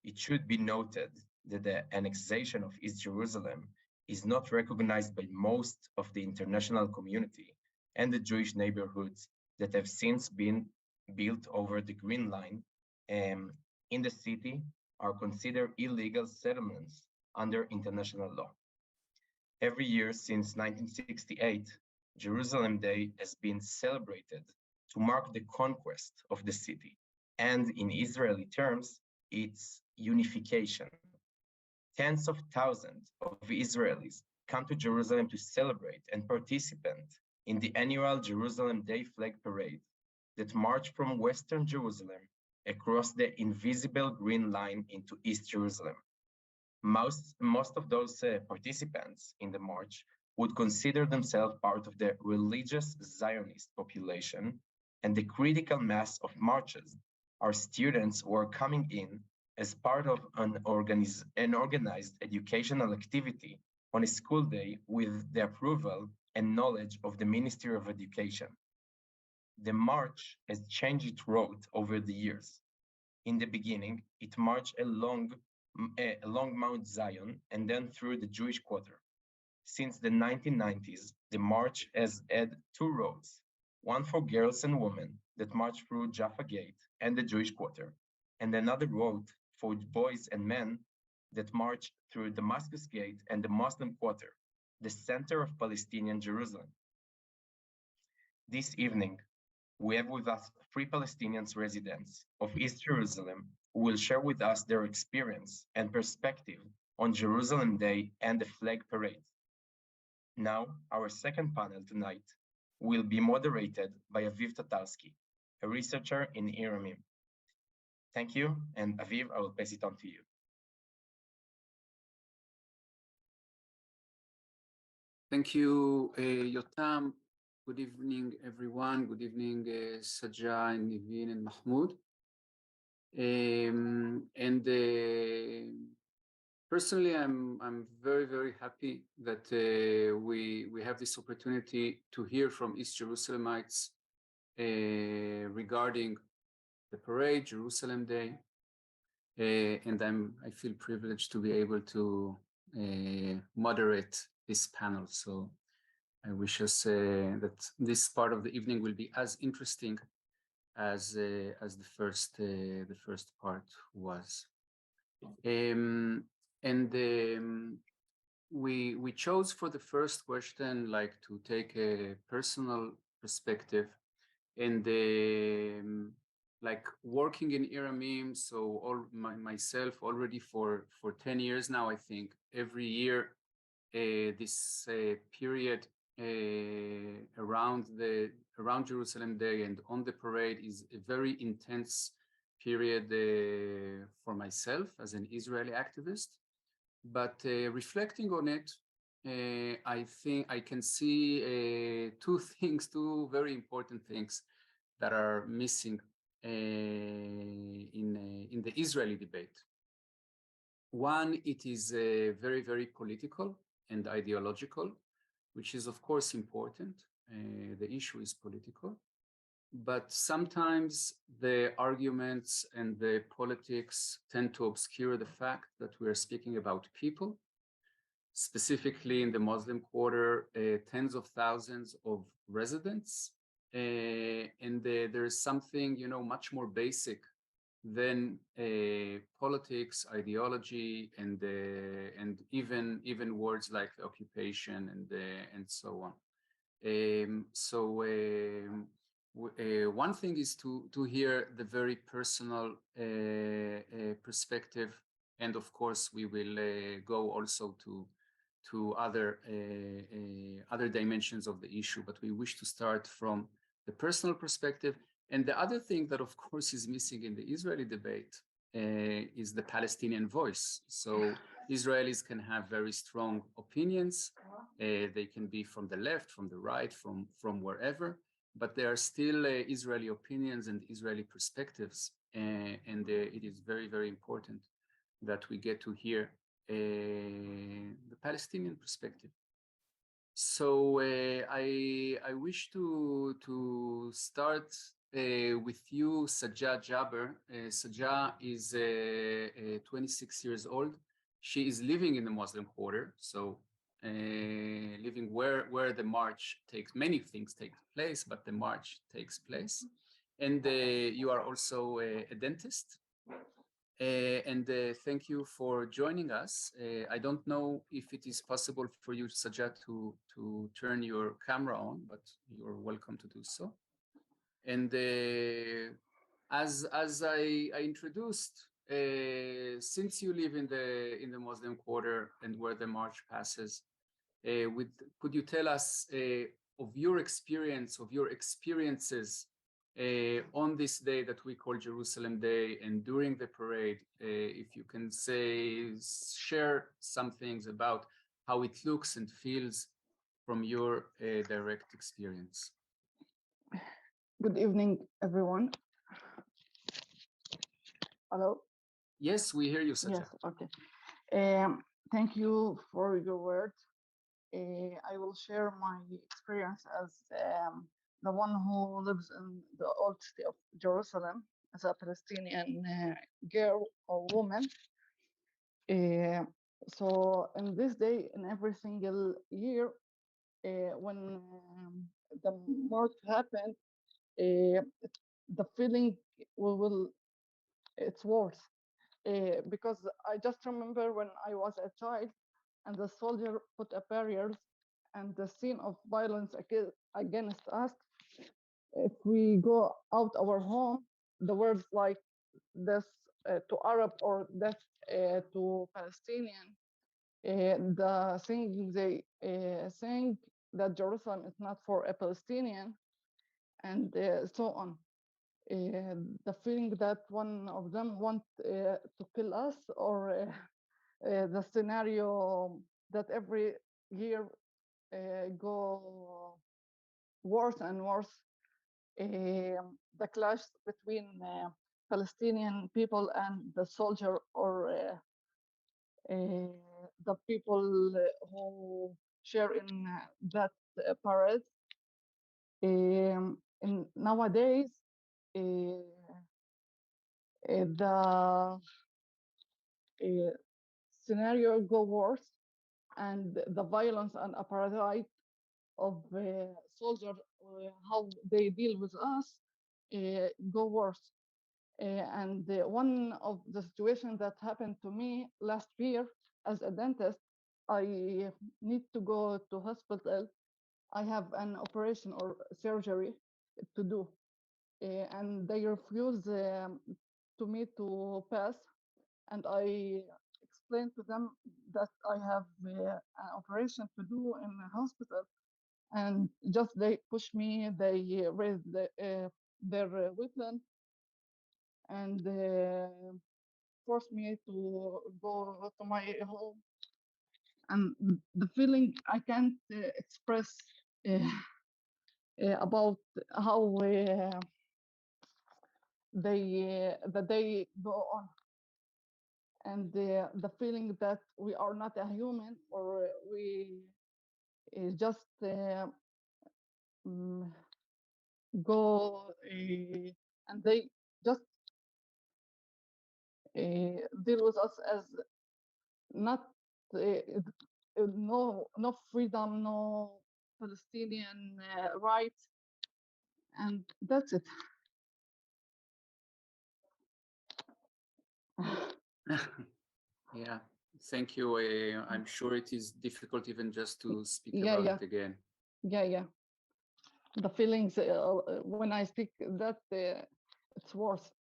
A: It should be noted that the annexation of East Jerusalem is not recognized by most of the international community and the Jewish neighborhoods that have since been built over the Green Line in the city are considered illegal settlements under international law. Every year since 1968, Jerusalem Day has been celebrated to mark the conquest of the city, and in Israeli terms, its unification. Tens of thousands of Israelis come to Jerusalem to celebrate and participate in the annual Jerusalem Day flag parade that march from Western Jerusalem across the invisible Green Line into East Jerusalem. Most of those participants in the march would consider themselves part of the religious Zionist population, and the critical mass of marches are students who are coming in as part of an organized educational activity on a school day with the approval and knowledge of the Ministry of Education. The march has changed its route over the years. In the beginning, it marched along Mount Zion and then through the Jewish Quarter. Since the 1990s, the march has had two roads, one for girls and women that march through Jaffa Gate and the Jewish Quarter, and another road for boys and men that march through Damascus Gate and the Muslim Quarter, the center of Palestinian Jerusalem. This evening, we have with us 3 Palestinian residents of East Jerusalem who will share with us their experience and perspective on Jerusalem Day and the flag parade. Now, our second panel tonight will be moderated by Aviv Tatarski, a researcher in Iramim. Thank you, and Aviv, I will pass it on to you.
G: Thank you, Yotam. Good evening, everyone. Good evening, Sajah and Nivin and Mahmoud. Personally, I'm very, very happy that we have this opportunity to hear from East Jerusalemites regarding the parade, Jerusalem Day, and I feel privileged to be able to moderate this panel. So I wish us that this part of the evening will be as interesting as the first part was. We chose for the first question like to take a personal perspective, and like working in Iramim, so myself already for 10 years now, I think every year this period around Jerusalem Day and on the parade is a very intense period for myself as an Israeli activist. But reflecting on it, I think I can see two very important things that are missing in the Israeli debate. One, it is very, very political and ideological, which is of course important. The issue is political, but sometimes the arguments and the politics tend to obscure the fact that we are speaking about people, specifically in the Muslim Quarter, tens of thousands of residents, and there is something, you know, much more basic than politics, ideology, and even words like occupation and so on. One thing is to hear the very personal perspective, and of course we will go also to other dimensions of the issue, but we wish to start from the personal perspective. And the other thing that of course is missing in the Israeli debate is the Palestinian voice. So Israelis can have very strong opinions. They can be from the left, from the right, from wherever, but there are still Israeli opinions and Israeli perspectives, and it is very, very important that we get to hear the Palestinian perspective. So I wish to start with you, Sajah Jaber. Sajah is 26 years old. She is living in the Muslim Quarter, so living where the march takes, many things take place, but the march takes place. And you are also a dentist. And thank you for joining us. I don't know if it is possible for you, Sajah, to turn your camera on, but you're welcome to do so. And as I introduced, since you live in the Muslim Quarter and where the march passes, could you tell us of your experience, of your experiences on this day that we call Jerusalem Day and during the parade, if you can share some things about how it looks and feels from your direct experience.
H: Good evening, everyone. Hello?
G: Yes, we hear you, Sajah.
H: Yes, okay. Thank you for your words. I will share my experience as the one who lives in the old city of Jerusalem as a Palestinian girl or woman. So in this day, in every single year, when the march happened, the feeling will it's worse. Because I just remember when I was a child and the soldier put a barriers and the scene of violence against us. If we go out our home, the words like death to Arab or death to Palestinian, the thing they saying that Jerusalem is not for a Palestinian, and so on. The feeling that one of them want to kill us, or the scenario that every year go worse and worse. The clash between Palestinian people and the soldier, or the people who share in that parade. In nowadays, the scenario go worse, and the violence and apartheid of soldiers, how they deal with us, go worse. And one of the situations that happened to me last year as a dentist, I need to go to hospital. I have an operation or surgery to do, and they refuse to me to pass. And I explained to them that I have an operation to do in the hospital, and just they push me, they raise their weapon and force me to go to my home. And the feeling I can't express about how the day go on, and the feeling that we are not a human, or we just go and they just deal with us as not no freedom, no Palestinian rights, and that's it.
G: Yeah, thank you. I'm sure it is difficult even just to speak
H: Yeah,
G: about
H: yeah.
G: it again.
H: Yeah. The feelings when I speak that it's worse.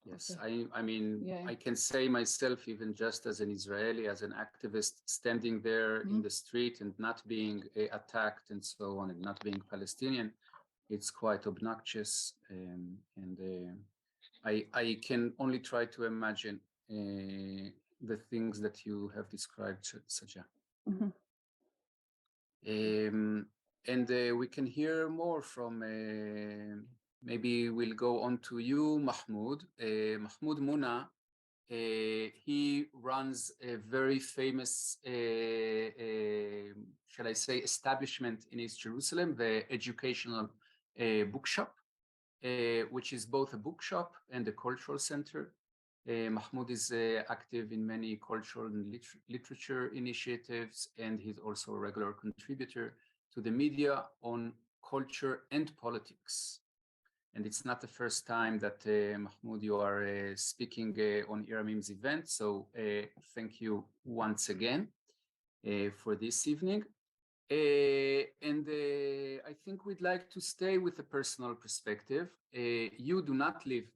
G: Yes,
H: Okay.
G: I mean,
H: Yeah.
G: I can say myself, even just as an Israeli, as an activist, standing there in the street and not being attacked and so on, and not being Palestinian, it's quite obnoxious. And I can only try to imagine the things that you have described, Sajja. And we can hear more from, maybe we'll go on to you, Mahmoud. Mahmoud Muna, he runs a very famous, shall I say, establishment in East Jerusalem, the educational bookshop, which is both a bookshop and a cultural center. Mahmoud is active in many cultural and literature initiatives, and he's also a regular contributor to the media on culture and politics. And it's not the first time that, Mahmoud, you are speaking on Iramim's event, so thank you once again for this evening. And I think we'd like to stay with a personal perspective. You do not live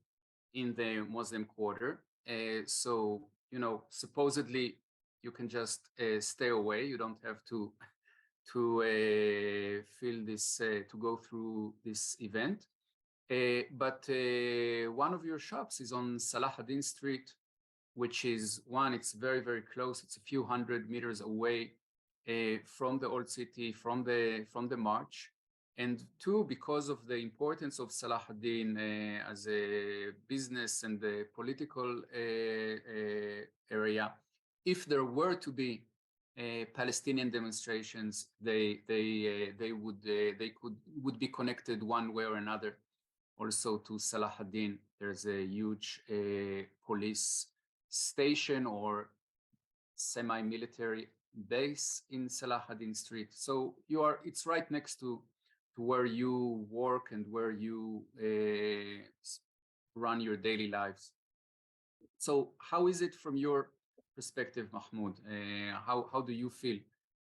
G: in the Muslim quarter, so, you know, supposedly you can just stay away. You don't have to feel this, to go through this event. But one of your shops is on Salah ad-Din Street, which is one, it's very, very close. It's a few hundred meters away from the old city, from the march. And two, because of the importance of Salah ad-Din as a business and a political area, if there were to be Palestinian demonstrations, they would be connected one way or another also to Salah ad-Din. There's a huge police station or semi-military base in Salah ad-Din Street. So it's right next to where you work and where you run your daily lives. So how is it from your perspective, Mahmoud? How do you feel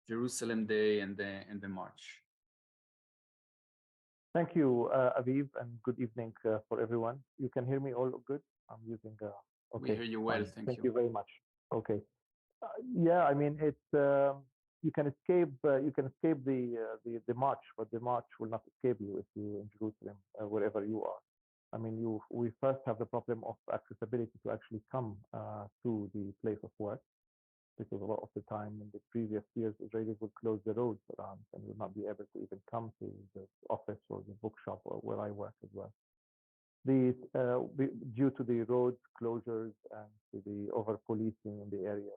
G: Jerusalem Day and the march?
I: Thank you, Aviv, and good evening for everyone. You can hear me all good? I'm using okay.
G: We hear you well,
I: fine.
G: thank you.
I: You very much. Okay. Yeah, I mean, it's you can escape the march, but the march will not escape you if you're in Jerusalem, wherever you are. I mean, we first have the problem of accessibility to actually come to the place of work, because a lot of the time in the previous years, Israelis would close the roads around and would not be able to even come to the office or the bookshop or where I work as well. Due to the road closures and to the over-policing in the area.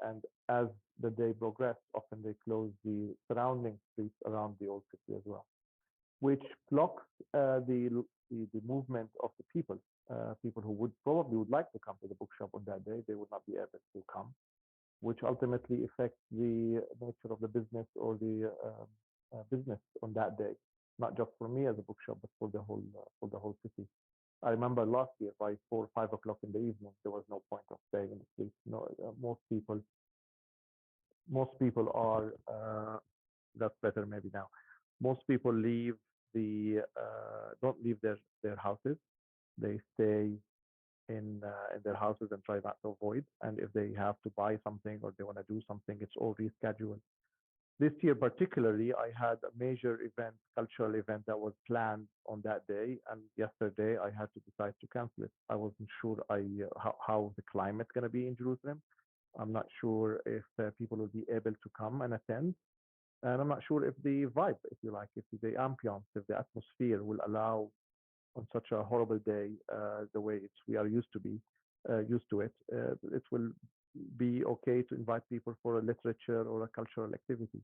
I: And as the day progressed, often they close the surrounding streets around the old city as well, which blocks the movement of the people. People who would like to come to the bookshop on that day, they would not be able to come, which ultimately affects the nature of the business or the business on that day, not just for me as a bookshop, but for the whole city. I remember last year by 4 or 5 o'clock in the evening, there was no point of staying in the streets. No, most people are. That's better maybe now. Most people leave don't leave their houses. They stay in their houses and try not to avoid. And if they have to buy something or they want to do something, it's all rescheduled. This year particularly, I had a major event, cultural event that was planned on that day, and yesterday I had to decide to cancel it. I wasn't sure how the climate's going to be in Jerusalem. I'm not sure if people will be able to come and attend. And I'm not sure if the vibe, if you like, if the ambiance, if the atmosphere will allow on such a horrible day, the way we are used to it, it will be okay to invite people for a literature or a cultural activity.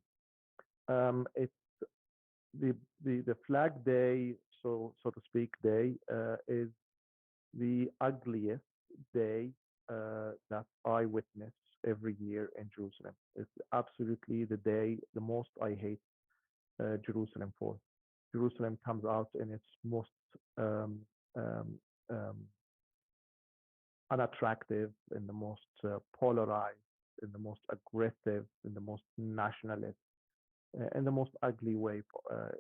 I: It's the Flag Day, so to speak, day is the ugliest day that I witness every year in Jerusalem. It's absolutely the most I hate Jerusalem for. Jerusalem comes out in its most unattractive, in the most polarized, in the most aggressive, in the most nationalist, in the most ugly way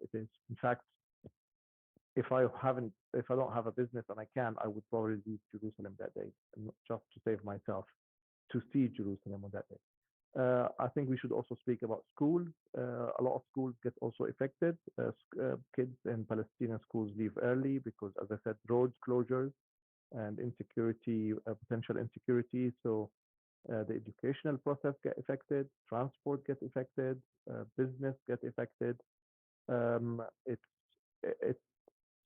I: it is. In fact, if I don't have a business and I can, I would probably leave Jerusalem that day, just to save myself, to see Jerusalem on that day. I think we should also speak about schools. A lot of schools get also affected. Kids in Palestinian schools leave early because, as I said, roads closures and insecurity, potential insecurity. So the educational process get affected, transport get affected, business get affected. It's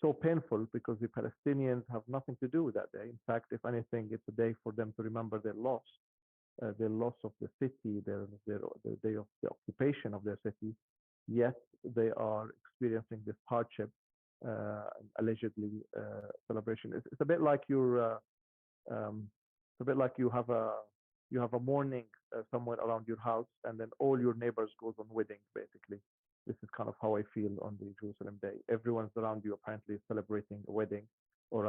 I: so painful because the Palestinians have nothing to do with that day. In fact, if anything, it's a day for them to remember their loss of the city, their day of the occupation of their city. Yet they are experiencing this hardship, allegedly celebration. It's a bit like you have a mourning somewhere around your house, and then all your neighbors goes on wedding. Basically, this is kind of how I feel on the Jerusalem Day. Everyone's around you apparently celebrating a wedding or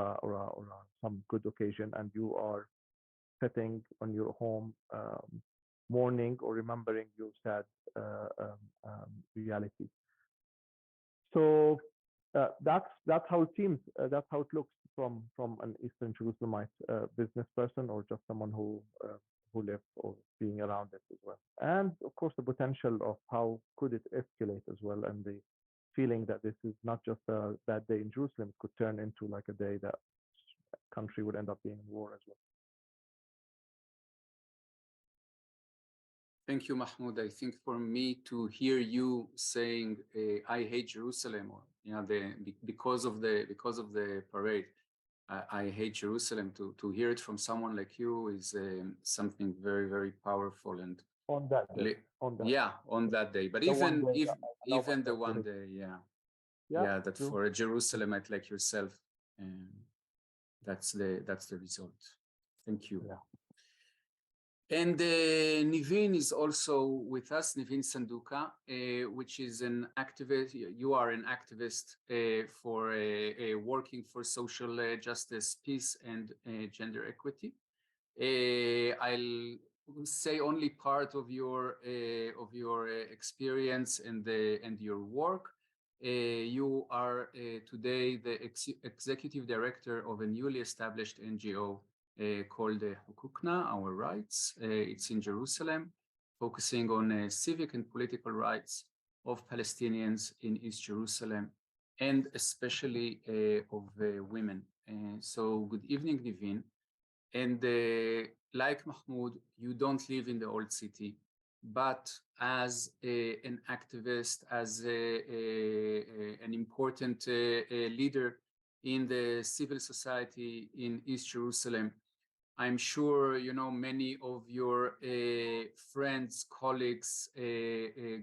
I: some good occasion, and you are sitting on your home, mourning or remembering your sad reality. So that's how it seems. That's how it looks from an Eastern Jerusalemite business person, or just someone who lives or being around it as well. And of course, the potential of how could it escalate as well, and the feeling that this is not just a bad day in Jerusalem, it could turn into like a day that country would end up being in war as well.
G: Thank you, Mahmoud. I think for me to hear you saying I hate Jerusalem, or because of the parade, I hate Jerusalem. To hear it from someone like you is something very, very powerful. And
I: on that day,
G: on that day. But
I: the
G: even the one day, that
I: true.
G: for a Jerusalemite like yourself, that's the result. Thank you.
I: Yeah.
G: And Nivin is also with us, Nivin Sanduka, which is an activist. You are an activist for working for social justice, peace, and gender equity. I'll say only part of your experience and your work. You are today the executive director of a newly established NGO called Hukukna, Our Rights. It's in Jerusalem, focusing on civic and political rights of Palestinians in East Jerusalem, and especially of women. So good evening, Nivin. And like Mahmoud, you don't live in the old city, but as an activist, as an important leader in the civil society in East Jerusalem, I'm sure you know many of your friends, colleagues,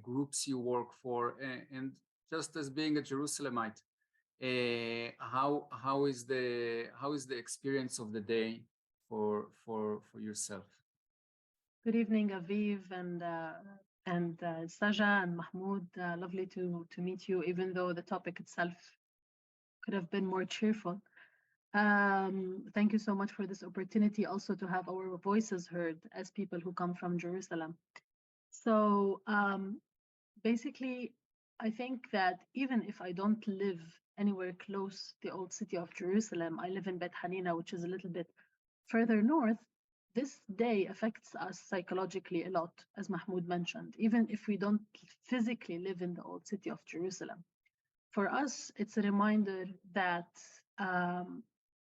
G: groups you work for, and just as being a Jerusalemite, how is the experience of the day for yourself?
J: Good evening, Aviv and Saja and Mahmoud. Lovely to meet you, even though the topic itself could have been more cheerful. Thank you so much for this opportunity also to have our voices heard as people who come from Jerusalem. So basically, I think that even if I don't live anywhere close to the old city of Jerusalem, I live in Bet Hanina, which is a little bit further north. This day affects us psychologically a lot, as Mahmoud mentioned, even if we don't physically live in the old city of Jerusalem. For us, it's a reminder that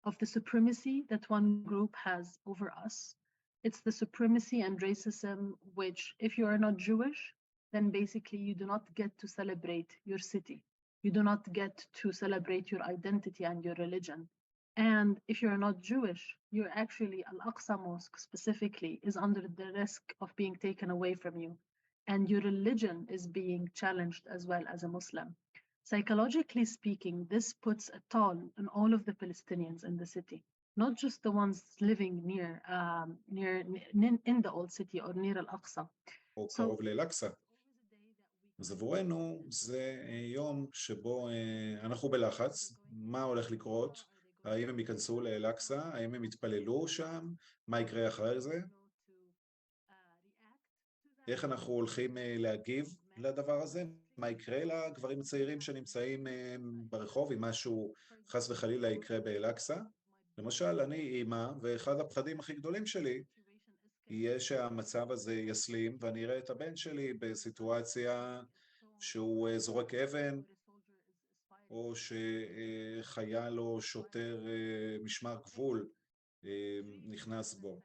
J: of the supremacy that one group has over us. It's the supremacy and racism, which if you are not Jewish, then basically you do not get to celebrate your city. You do not get to celebrate your identity and your religion. And if you're not Jewish, you're actually, Al-Aqsa Mosque specifically is under the risk of being taken away from you. And your religion is being challenged as well as a Muslim. Psychologically speaking, this puts a toll on all of the Palestinians in the city, not just the ones living near in the old city or near Al-Aqsa.
F: או קרוב לאל-אקצא. אז עבורנו זה יום שבו אנחנו בלחץ, מה הולך לקרות, האם הם ייכנסו לאל-אקצא, האם הם יתפללו שם, מה יקרה אחרי זה, איך אנחנו הולכים להגיב לדבר הזה, מה יקרה לגברים הצעירים שנמצאים ברחוב, אם משהו חס וחלילה יקרה באל-אקצא. למשל, אני אימא, ואחד הפחדים הכי גדולים שלי יהיה שהמצב הזה יסלים, ואני אראה את הבן שלי בסיטואציה שהוא זורק אבן, או שחייל או שוטר משמר גבול נכנס בו.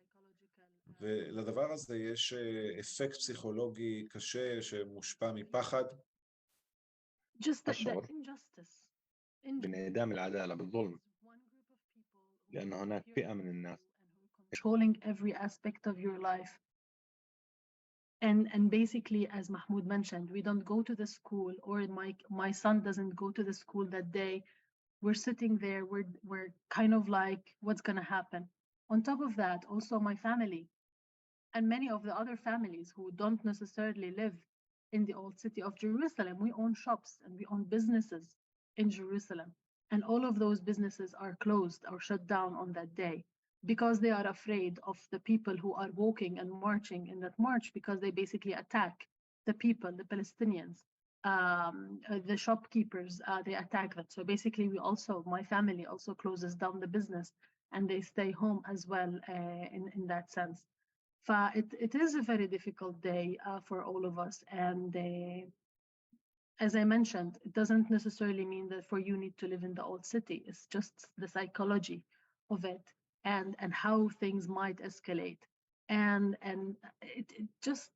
F: ולדבר הזה יש אפקט פסיכולוגי קשה שמושפע מפחד.
E: الشعور بانعدام العدالة بالظلم لأن هناك فئة من الناس
J: controlling every aspect of your life. And basically, as Mahmoud mentioned, we don't go to the school, or my son doesn't go to the school that day. We're sitting there, we're kind of like, what's going to happen? On top of that, also my family and many of the other families who don't necessarily live in the old city of Jerusalem, we own shops and we own businesses in Jerusalem. And all of those businesses are closed or shut down on that day because they are afraid of the people who are walking and marching in that march, because they basically attack the people, the Palestinians, the shopkeepers, they attack that. So basically my family also closes down the business and they stay home as well in that sense. It is a very difficult day for all of us. And as I mentioned, it doesn't necessarily mean that for you need to live in the old city. It's just the psychology of it and how things might escalate. And it just,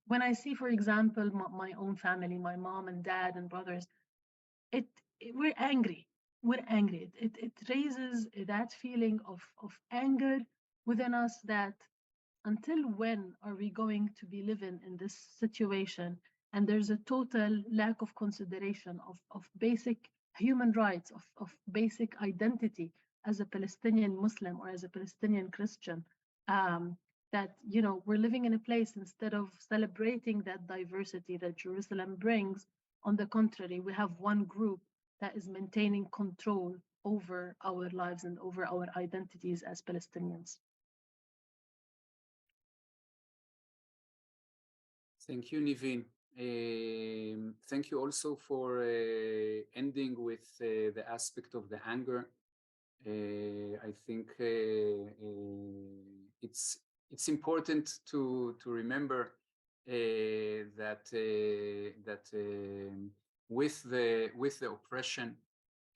J: when I see, for example, my own family, my mom and dad and brothers, we're angry. We're angry. It raises that feeling of anger within us, that until when are we going to be living in this situation? And there's a total lack of consideration of basic human rights, of basic identity as a Palestinian Muslim or as a Palestinian Christian, that, you know, we're living in a place, instead of celebrating that diversity that Jerusalem brings, on the contrary, we have one group that is maintaining control over our lives and over our identities as Palestinians.
G: Thank you, Niveen. Thank you also for ending with the aspect of the anger. I think it's important to remember that with the oppression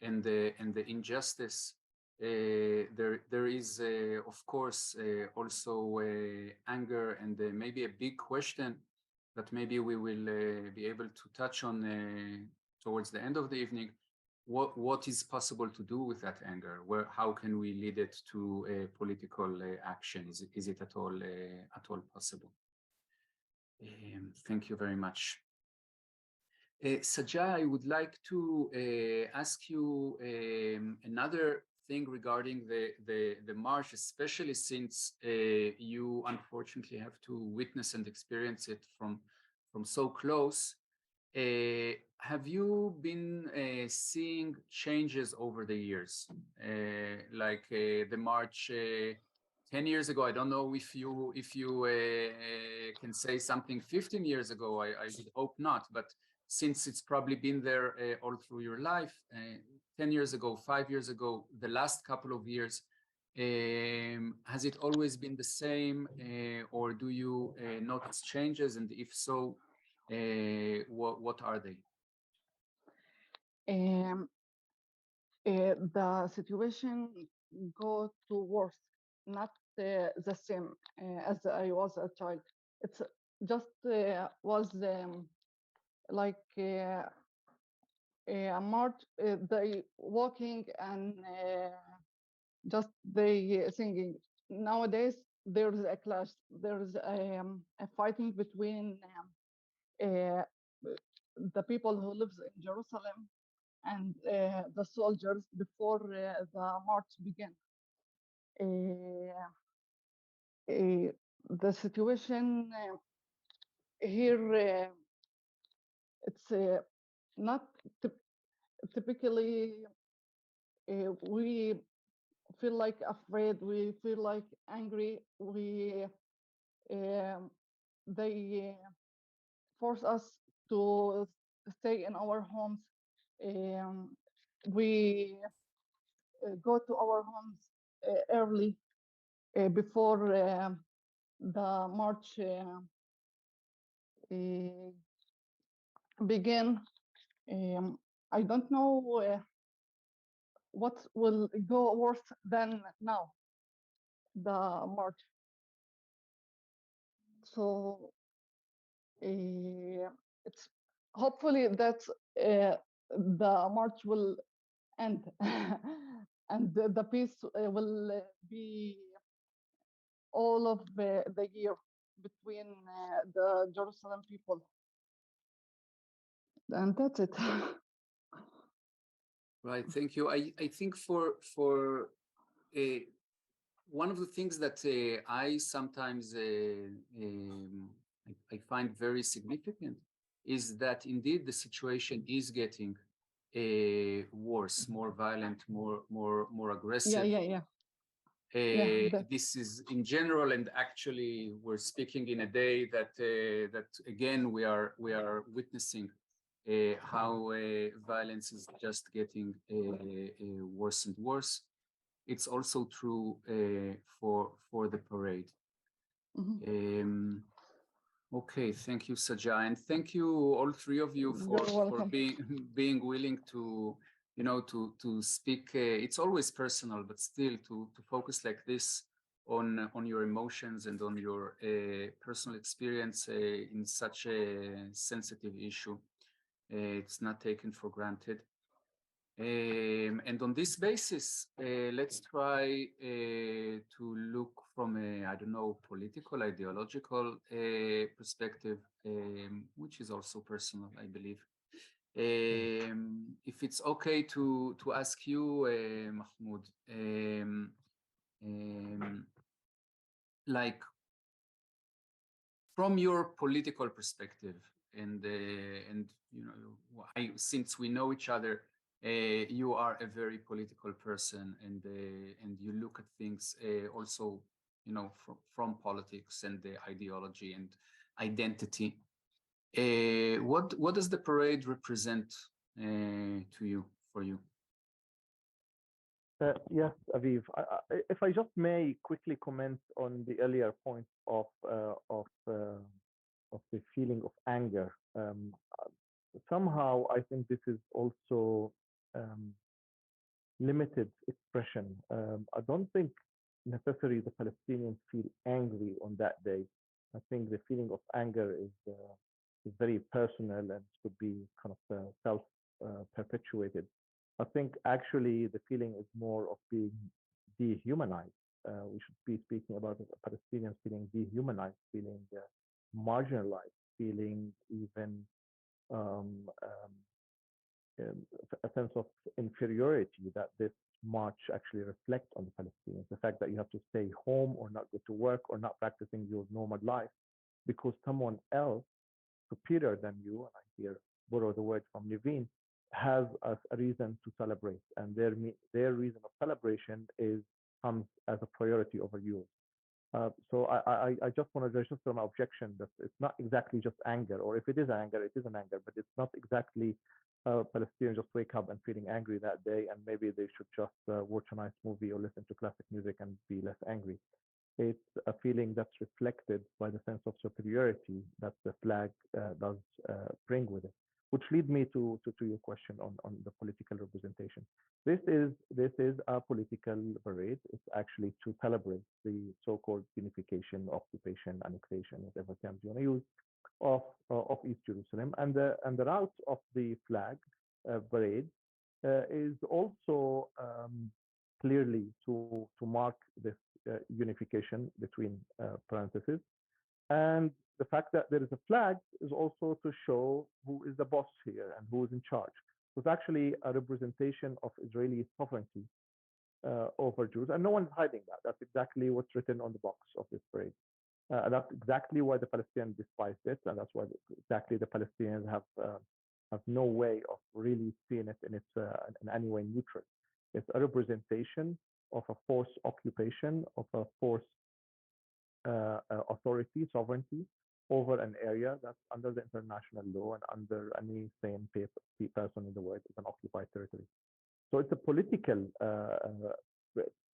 G: and the injustice, there is of course also anger, and maybe a big question that maybe we will be able to touch on towards the end of the evening. What is possible to do with that anger? How can we lead it to political action? Is it at all possible? Thank you very much. Sajja, I would like to ask you another thing regarding the march, especially since you unfortunately have to witness and experience it from so close. Have you been seeing changes over the years, like the march 10 years ago? I don't know if you can say something 15 years ago. I would hope not, but since it's probably been there all through your life, 10 years ago, 5 years ago, the last couple of years, has it always been the same, or do you notice changes? And if so, what are they?
H: The situation go to worse, not the same as I was a child. It's just was like a march, they walking and just they singing. Nowadays there's a clash, there's a fighting between the people who lives in Jerusalem and the soldiers before the march began. The situation here, it's not typically, we feel like afraid, we feel like angry, they force us to stay in our homes. We go to our homes early before the march begin. I don't know what will go worse than now, the march. So it's hopefully that the march will end and the peace will be all of the year between the Jerusalem people. And that's it.
G: Right, thank you. I think for one of the things that I sometimes I find very significant is that indeed the situation is getting worse, more violent, more aggressive.
H: Yeah.
G: This is in general, and actually we're speaking in a day that that again we are witnessing how violence is just getting worse and worse. It's also true for the parade.
H: Mm-hmm.
G: Okay, thank you, Sajja, and thank you all three of you for being willing to, you know, to speak. It's always personal, but still to focus like this on your emotions and on your personal experience in such a sensitive issue. It's not taken for granted. And on this basis, let's try to look from a, I don't know, political, ideological perspective, which is also personal, I believe. If it's okay to ask you, Mahmoud, like, from your political perspective, and you know, since we know each other, you are a very political person, and you look at things also, you know, from politics and the ideology and identity. What does the parade represent to you, for you?
I: Yes, Aviv. If I just may quickly comment on the earlier point of the feeling of anger. Somehow, I think this is also limited expression. I don't think necessarily the Palestinians feel angry on that day. I think the feeling of anger is very personal and could be kind of self-perpetuated. I think actually the feeling is more of being dehumanized. We should be speaking about Palestinians feeling dehumanized, feeling marginalized, feeling even a sense of inferiority that this march actually reflects on the Palestinians. The fact that you have to stay home or not go to work or not practicing your normal life because someone else superior than you, and I here borrow the word from Levine, has a reason to celebrate, and their reason of celebration comes as a priority over yours. So I just want to register my objection that it's not exactly just anger, or if it is anger, it is an anger, but it's not exactly Palestinians just wake up and feeling angry that day, and maybe they should just watch a nice movie or listen to classic music and be less angry. It's a feeling that's reflected by the sense of superiority that the flag does bring with it. Which lead me to your question on the political representation. This is a political parade. It's actually to celebrate the so-called unification, occupation, annexation, whatever terms you want to use, of East Jerusalem. And the route of the flag parade is also clearly to mark this unification between parentheses. And the fact that there is a flag is also to show who is the boss here and who is in charge. So it's actually a representation of Israeli sovereignty over Jews, and no one's hiding that. That's exactly what's written on the box of this parade. And that's exactly why the Palestinians despise it, and that's why exactly the Palestinians have no way of really seeing it in any way neutral. It's a representation of a forced occupation, of a forced authority, sovereignty over an area that's under the international law and under any sane person in the world is an occupied territory. So it's a political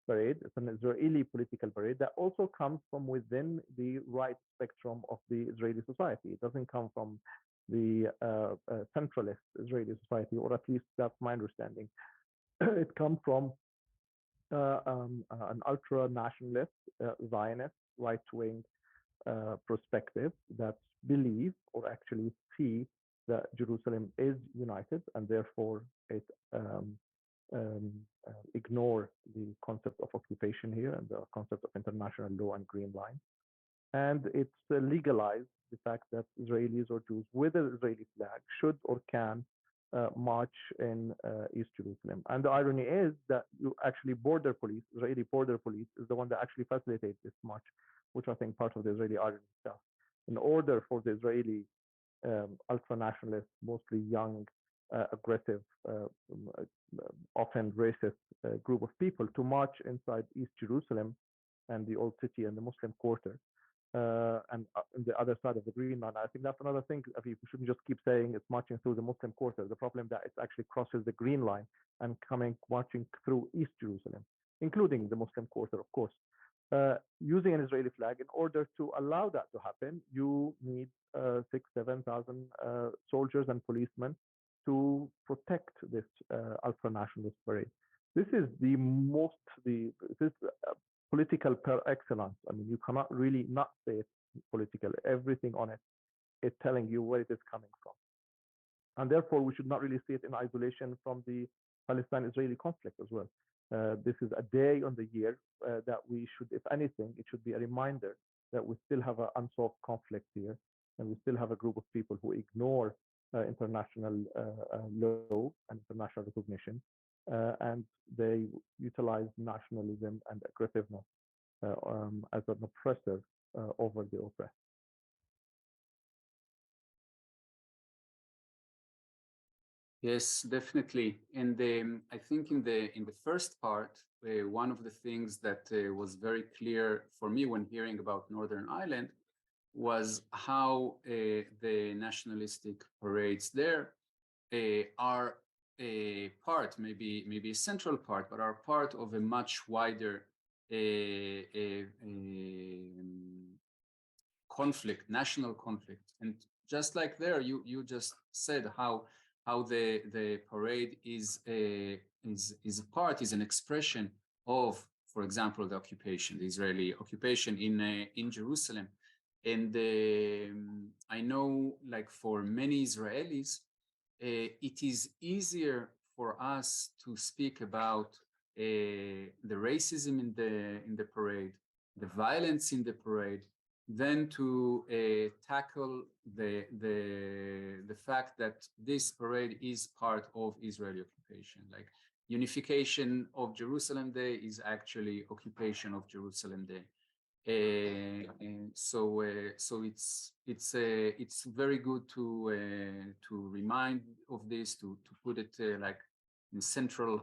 I: parade. It's an Israeli political parade that also comes from within the right spectrum of the Israeli society. It doesn't come from the centralist Israeli society, or at least that's my understanding. It comes from an ultra-nationalist, Zionist, right-wing perspective that believe or actually see that Jerusalem is united, and therefore it ignore the concept of occupation here and the concept of international law and green line. And it's legalized the fact that Israelis or Jews with an Israeli flag should or can march in East Jerusalem. And the irony is that border police, Israeli border police, is the one that actually facilitates this march, which I think part of the Israeli irony itself. In order for the Israeli ultra-nationalist, mostly young, aggressive, often racist group of people to march inside East Jerusalem and the old city and the Muslim quarter, and on the other side of the Green Line. I think that's another thing. We shouldn't just keep saying it's marching through the Muslim quarter. The problem that it actually crosses the Green Line and marching through East Jerusalem, including the Muslim quarter, of course. Using an Israeli flag, in order to allow that to happen, you need 6,000-7,000 soldiers and policemen to protect this ultra-nationalist parade. This is political per excellence. I mean, you cannot really not say it's political. Everything on it is telling you where it is coming from. And therefore, we should not really see it in isolation from the Palestine-Israeli conflict as well. This is a day on the year that we should, if anything, it should be a reminder that we still have an unsolved conflict here, and we still have a group of people who ignore international law and international recognition, and they utilize nationalism and aggressiveness as an oppressor over the oppressed.
G: Yes, definitely. And I think in the first part, one of the things that was very clear for me when hearing about Northern Ireland was how the nationalistic parades there are a part, maybe a central part, but are part of a much wider conflict, national conflict. And just like there, you just said how the parade is a part, is an expression of, for example, the occupation, the Israeli occupation in Jerusalem. And I know, like for many Israelis, it is easier for us to speak about the racism in the parade, the violence in the parade, than to tackle the fact that this parade is part of Israeli occupation. Like unification of Jerusalem Day is actually occupation of Jerusalem Day. And so it's very good to remind of this, to put it like in central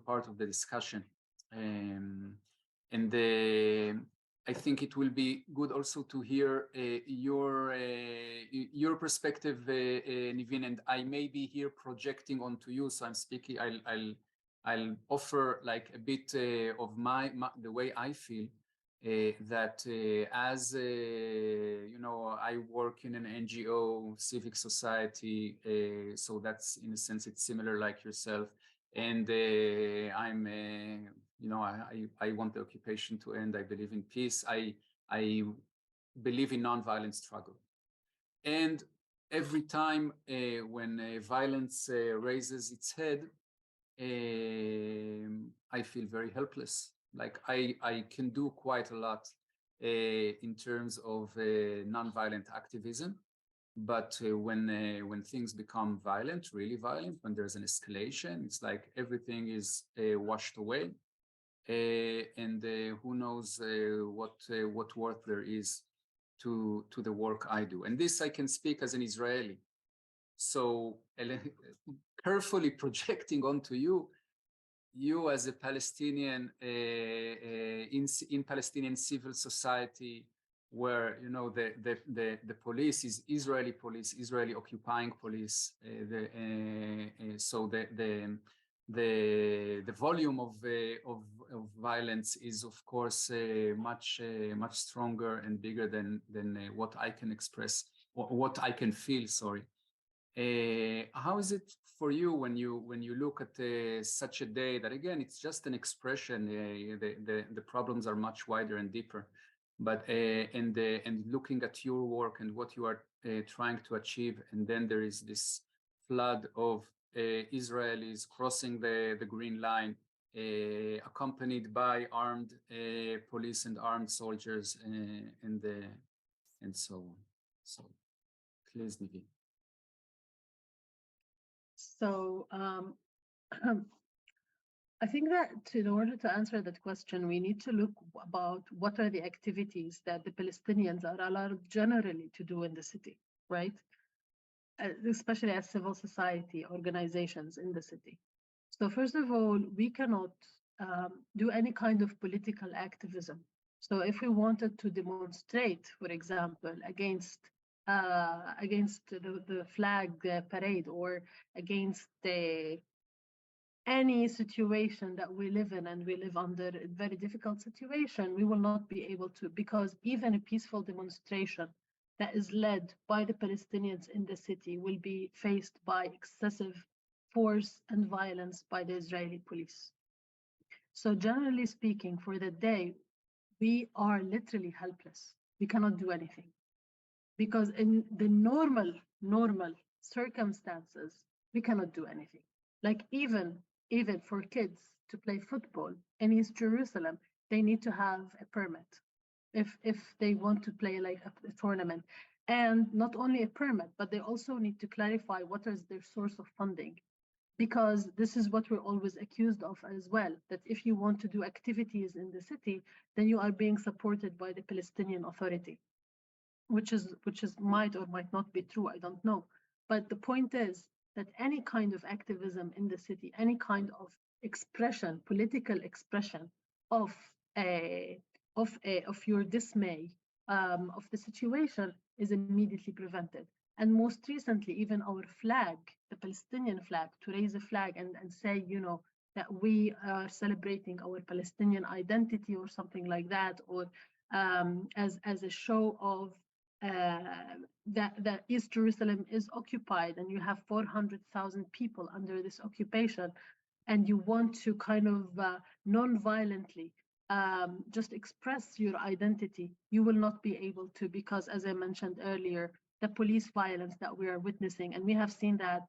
G: part of the discussion, and I think it will be good also to hear your perspective, Nivin, and I may be here projecting onto you, so I'm speaking. I'll offer like a bit of the way I feel. That as you know, I work in an NGO, civic society, so that's in a sense it's similar like yourself, and I'm you know, I want the occupation to end. I believe in peace. I believe in nonviolent struggle, and every time when violence raises its head, I feel very helpless. Like I can do quite a lot in terms of nonviolent activism, but when things become violent, really violent, when there's an escalation, it's like everything is washed away, and who knows what worth there is to the work I do. And this I can speak as an Israeli. So carefully projecting onto you as a Palestinian in Palestinian civil society, where you know the police is Israeli police, Israeli occupying police. So the volume of violence is of course much stronger and bigger than what I can express or what I can feel. Sorry. How is it for you when you look at such a day that, again, it's just an expression? The problems are much wider and deeper, but and looking at your work and what you are trying to achieve, and then there is this flood of Israelis crossing the green line, accompanied by armed police and armed soldiers, and so on. So, please, Nivi.
J: So I think that in order to answer that question, we need to look about what are the activities that the Palestinians are allowed generally to do in the city, right? Especially as civil society organizations in the city. So first of all, we cannot do any kind of political activism. So if we wanted to demonstrate, for example, against the flag parade, or against any situation that we live in, and we live under a very difficult situation, we will not be able to, because even a peaceful demonstration that is led by the Palestinians in the city will be faced by excessive force and violence by the Israeli police. So generally speaking, for the day, we are literally helpless. We cannot do anything. Because in the normal circumstances, we cannot do anything. Like even for kids to play football in East Jerusalem, they need to have a permit if they want to play like a tournament. And not only a permit, but they also need to clarify what is their source of funding. Because this is what we're always accused of as well, that if you want to do activities in the city, then you are being supported by the Palestinian Authority. Which is might or might not be true, I don't know. But the point is that any kind of activism in the city, any kind of expression, political expression of your dismay of the situation is immediately prevented. And most recently, even our flag, the Palestinian flag, to raise a flag and say, that we are celebrating our Palestinian identity or something like that, or as a show of that East Jerusalem is occupied and you have 400,000 people under this occupation, and you want to kind of non-violently just express your identity, you will not be able to, because as I mentioned earlier, the police violence that we are witnessing, and we have seen that,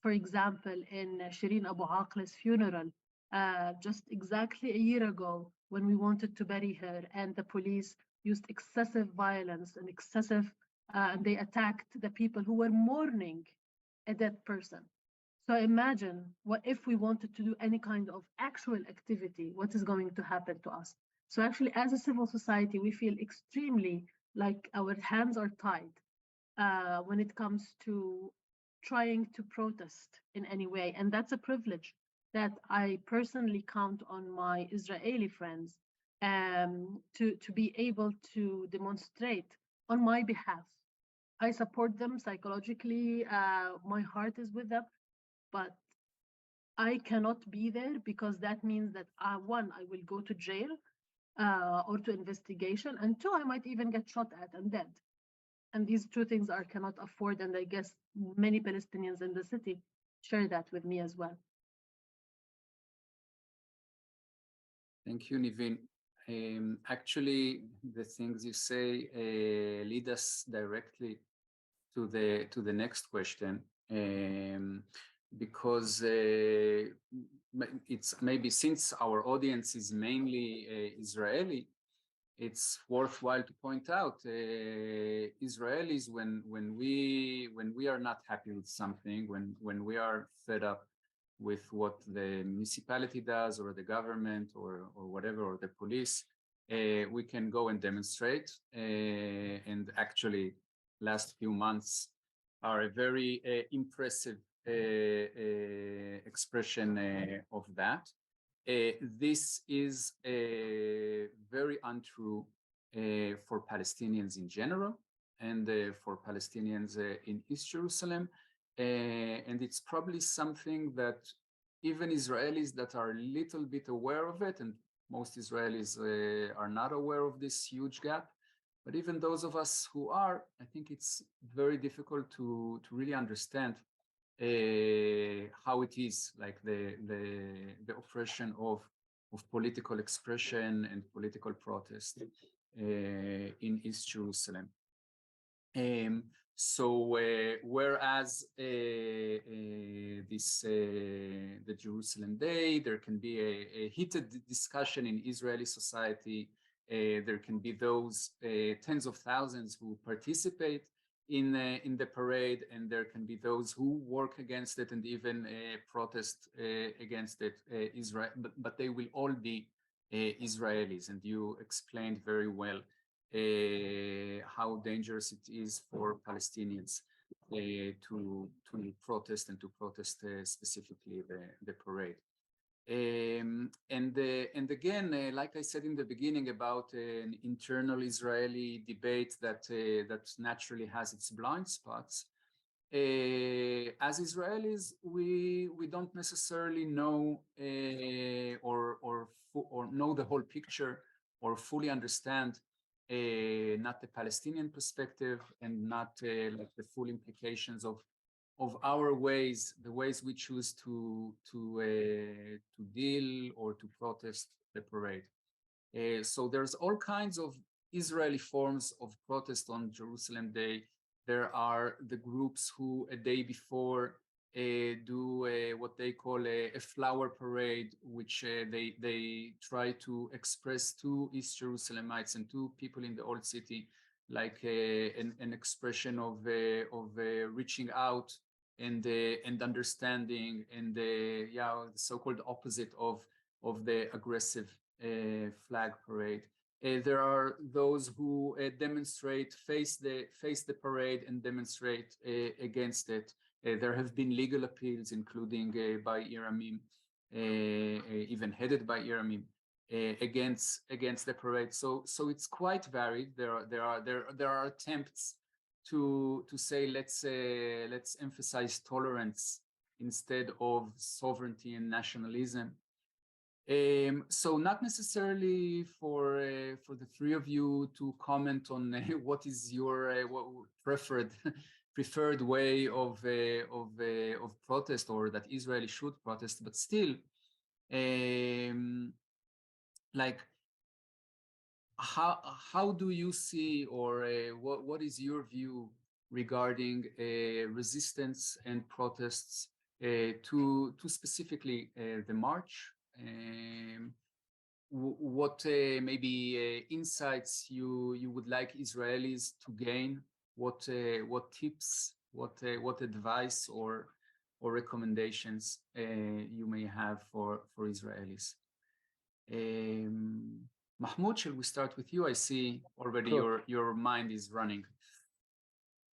J: for example, in Shireen Abu Aqla's funeral, just exactly a year ago, when we wanted to bury her, and the police used excessive violence and and they attacked the people who were mourning a dead person. So imagine what if we wanted to do any kind of actual activity, what is going to happen to us? So actually, as a civil society, we feel extremely like our hands are tied when it comes to trying to protest in any way. And that's a privilege that I personally count on my Israeli friends to be able to demonstrate on my behalf. I support them psychologically. My heart is with them, but I cannot be there because that means that one, I will go to jail or to investigation, and two, I might even get shot at and dead. And these two things I cannot afford, and I guess many Palestinians in the city share that with me as well.
G: Thank you, Nivin. Actually, the things you say lead us directly to the next question, because it's maybe, since our audience is mainly Israeli, it's worthwhile to point out Israelis, when we are not happy with something, when we are fed up with what the municipality does, or the government, or whatever, or the police, we can go and demonstrate. And actually, last few months are a very impressive expression of that. This is very untrue for Palestinians in general, and for Palestinians in East Jerusalem. And it's probably something that even Israelis that are a little bit aware of it, and most Israelis are not aware of this huge gap, but even those of us who are, I think it's very difficult to really understand how it is, like the oppression of political expression and political protest in East Jerusalem. So whereas the Jerusalem Day, there can be a heated discussion in Israeli society. There can be those tens of thousands who participate in the parade, and there can be those who work against it and even protest against it. But they will all be Israelis, and you explained very well how dangerous it is for Palestinians to protest, and to protest specifically the parade. And again, like I said in the beginning about an internal Israeli debate that naturally has its blind spots. As Israelis, we don't necessarily know or know the whole picture, or fully understand not the Palestinian perspective, and not like the full implications of our ways, the ways we choose to deal or to protest the parade. So there's all kinds of Israeli forms of protest on Jerusalem Day. There are the groups who a day before do what they call a flower parade, which they try to express to East Jerusalemites and to people in the old city, like an expression of reaching out and understanding, and the so-called opposite of the aggressive flag parade. There are those who demonstrate, face the parade and demonstrate against it. There have been legal appeals, including by Iramim, even headed by Iramim, against the parade. So it's quite varied. There are attempts to say let's emphasize tolerance instead of sovereignty and nationalism. So not necessarily for the three of you to comment on what is your preferred way of protest, or that Israeli should protest, but still, like how do you see, or what is your view regarding resistance and protests to specifically the march? What maybe insights you would like Israelis to gain? What tips, what advice or recommendations you may have for Israelis? Mahmoud, shall we start with you? I see already
I: Sure.
G: your mind is running.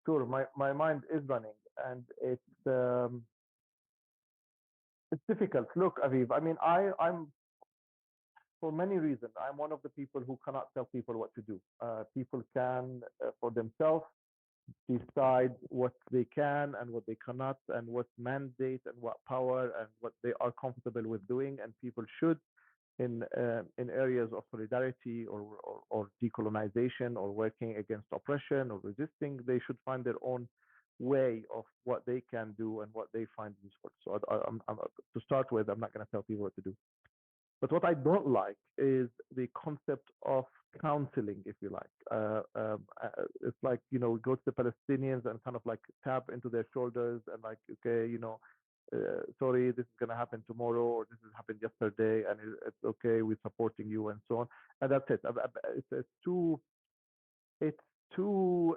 I: Sure, my mind is running, and it's difficult. Look, Aviv, I mean, I'm for many reasons, I'm one of the people who cannot tell people what to do. People can, for themselves, decide what they can and what they cannot, and what mandate and what power and what they are comfortable with doing. And people should, in areas of solidarity or decolonization or working against oppression or resisting, they should find their own way of what they can do and what they find useful. So to start with, I'm not going to tell people what to do. But what I don't like is the concept of counseling, if you like. It's like, go to the Palestinians and kind of like tap into their shoulders and like, okay, sorry, this is going to happen tomorrow, or this has happened yesterday, and it's okay, we're supporting you, and so on. And that's it. It's too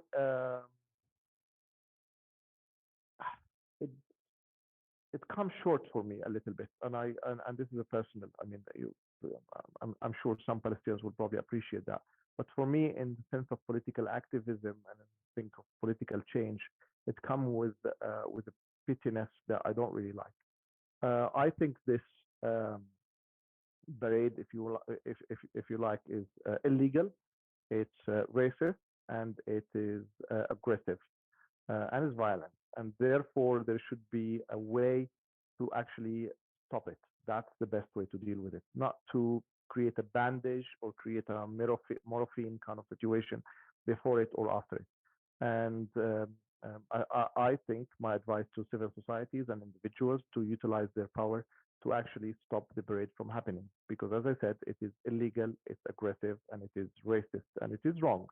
I: it comes short for me a little bit, and this is a personal. I mean, I'm sure some Palestinians will probably appreciate that, but for me, in the sense of political activism and think of political change, it comes with a pittiness that I don't really like. I think this parade, if you like, is illegal. It's racist, and it is aggressive, and is violent. And therefore, there should be a way to actually stop it. That's the best way to deal with it, not to create a bandage or create a morphine kind of situation before it or after it. And I think my advice to civil societies and individuals to utilize their power to actually stop the parade from happening. Because as I said, it is illegal, it's aggressive, and it is racist, and it is wrong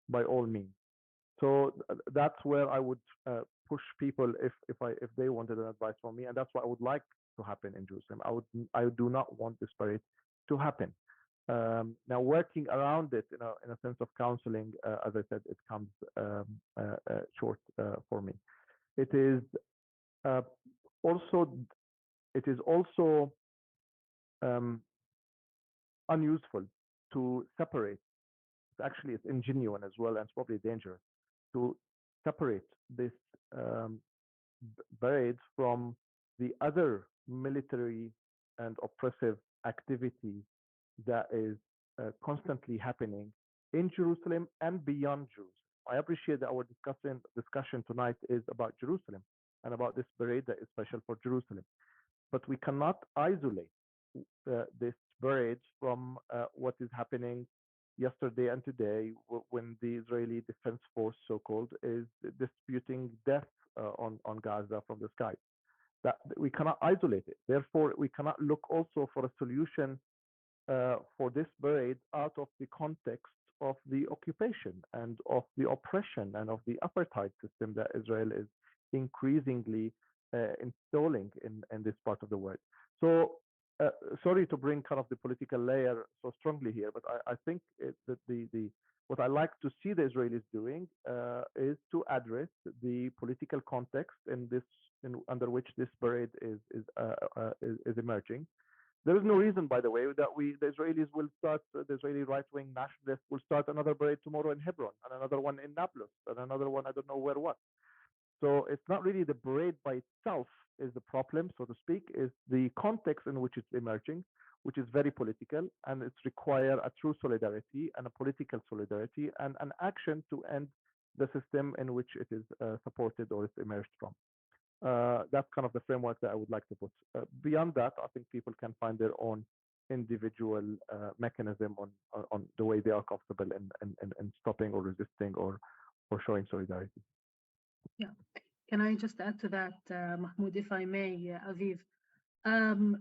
I: by all means. So that's where I would push people if they wanted an advice from me, and that's what I would like to happen in Jerusalem. I do not want this parade to happen. Now, working around it in a sense of counseling, as I said, it comes short for me. It is also unuseful to separate. Actually, it's ingenuine as well, and it's probably dangerous to separate this parade from the other military and oppressive activity that is constantly happening in Jerusalem and beyond Jerusalem. I appreciate that our discussion tonight is about Jerusalem and about this parade that is special for Jerusalem. But we cannot isolate this parade from what is happening yesterday and today, when the Israeli Defense Force, so-called, is disputing death on Gaza from the sky. That we cannot isolate it. Therefore, we cannot look also for a solution for this parade out of the context of the occupation and of the oppression and of the apartheid system that Israel is increasingly installing in this part of the world. So sorry to bring kind of the political layer so strongly here, but I think that what I like to see the Israelis doing is to address the political context under which this parade is emerging. There is no reason, by the way, that the Israelis will start, the Israeli right-wing nationalists will start another parade tomorrow in Hebron, and another one in Nablus, and another one, I don't know where what. So it's not really the parade by itself is the problem, so to speak, is the context in which it's emerging, which is very political, and it's require a true solidarity and a political solidarity and an action to end the system in which it is supported or it's emerged from. That's kind of the framework that I would like to put. Beyond that, I think people can find their own individual mechanism on the way they are comfortable in stopping or resisting or showing solidarity.
J: Yeah. Can I just add to that, Mahmoud, if I may, Aviv?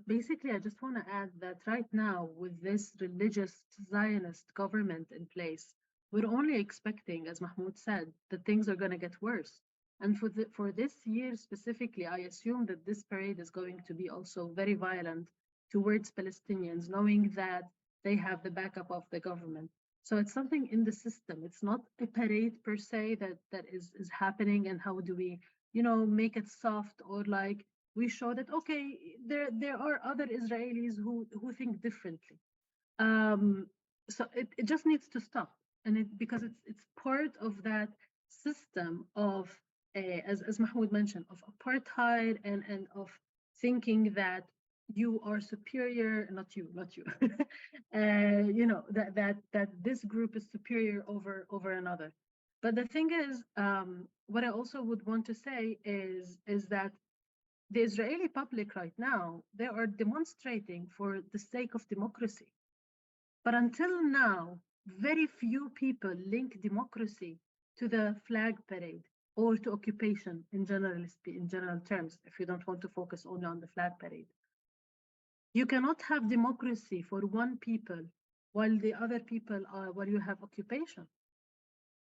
J: Basically, I just want to add that right now, with this religious Zionist government in place, we're only expecting, as Mahmoud said, that things are going to get worse. And for this year specifically, I assume that this parade is going to be also very violent towards Palestinians, knowing that they have the backup of the government. So it's something in the system. It's not a parade per se that is happening. And how do we, make it soft, or like we show that, okay, there are other Israelis who think differently. So it just needs to stop. And because it's part of that system of, as Mahmoud mentioned, of apartheid and of thinking that you are superior, not you, that this group is superior over another. But the thing is, what I also would want to say is that the Israeli public right now, they are demonstrating for the sake of democracy. But until now, very few people link democracy to the flag parade or to occupation in general terms, if you don't want to focus only on the flag parade. You cannot have democracy for one people while the other people while you have occupation.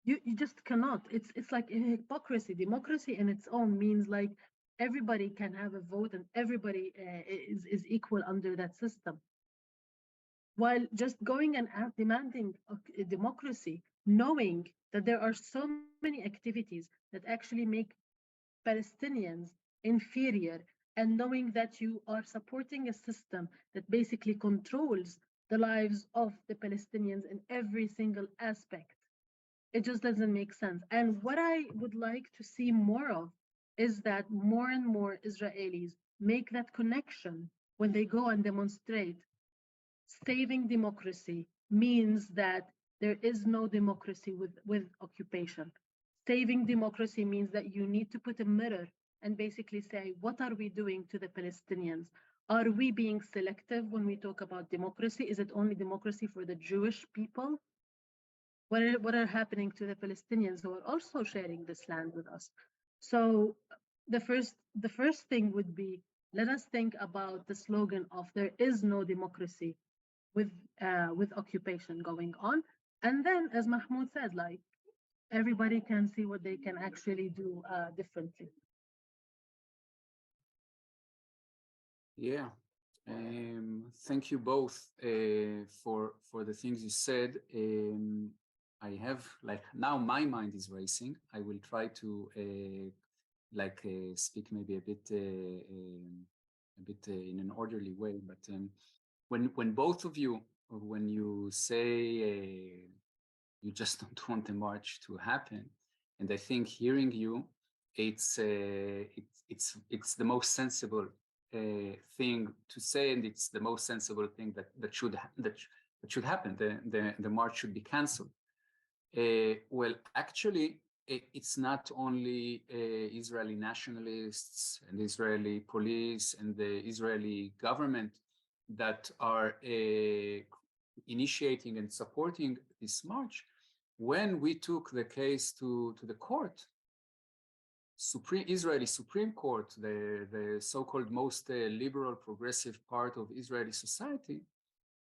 J: You just cannot. It's like a hypocrisy. Democracy in its own means like everybody can have a vote and everybody is equal under that system. While just going and demanding a democracy, knowing that there are so many activities that actually make Palestinians inferior, and knowing that you are supporting a system that basically controls the lives of the Palestinians in every single aspect. It just doesn't make sense. And what I would like to see more of is that more and more Israelis make that connection when they go and demonstrate. Saving democracy means that there is no democracy with occupation. Saving democracy means that you need to put a mirror and basically say, what are we doing to the Palestinians? Are we being selective when we talk about democracy? Is it only democracy for the Jewish people? What are happening to the Palestinians who are also sharing this land with us? So the first thing would be, let us think about the slogan of there is no democracy with occupation going on. And then, as Mahmoud said, like everybody can see what they can actually do differently.
G: Yeah, thank you both for the things you said. I have now my mind is racing. I will try to speak maybe a bit in an orderly way. But when both of you, when you say you just don't want the march to happen, and I think hearing you, it's the most sensible thing to say, and it's the most sensible thing that should happen. The march should be cancelled. Well, actually, it's not only Israeli nationalists and Israeli police and the Israeli government that are initiating and supporting this march. When we took the case to the court, Israeli Supreme Court, the so-called most liberal, progressive part of Israeli society,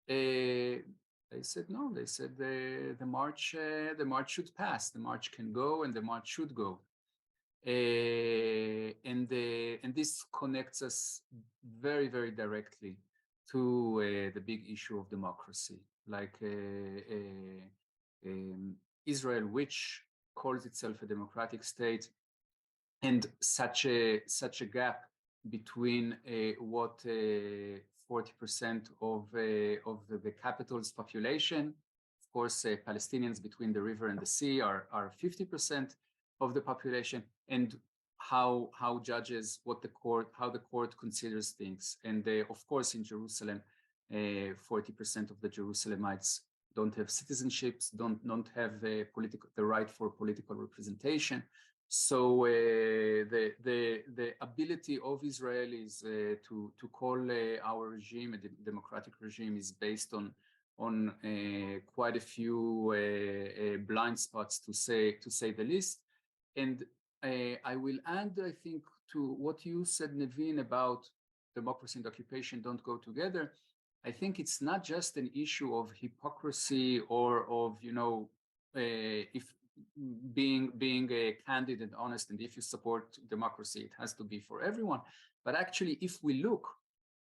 G: they said no. They said the march should pass. The march can go, and the march should go. And this connects us very, very directly to the big issue of democracy, like Israel, which calls itself a democratic state, and such a gap between what 40% of the capital's population. Of course, Palestinians between the river and the sea are 50% of the population, and how judges, how the court considers things. And of course, in Jerusalem, 40% of the Jerusalemites don't have citizenships, don't have the right for political representation. So the ability of Israelis to call our regime a democratic regime is based on quite a few blind spots, to say the least. And I will add, I think, to what you said, Nevin, about democracy and occupation don't go together. I think it's not just an issue of hypocrisy or of, if being candid and honest, and if you support democracy, it has to be for everyone. But actually, if we look,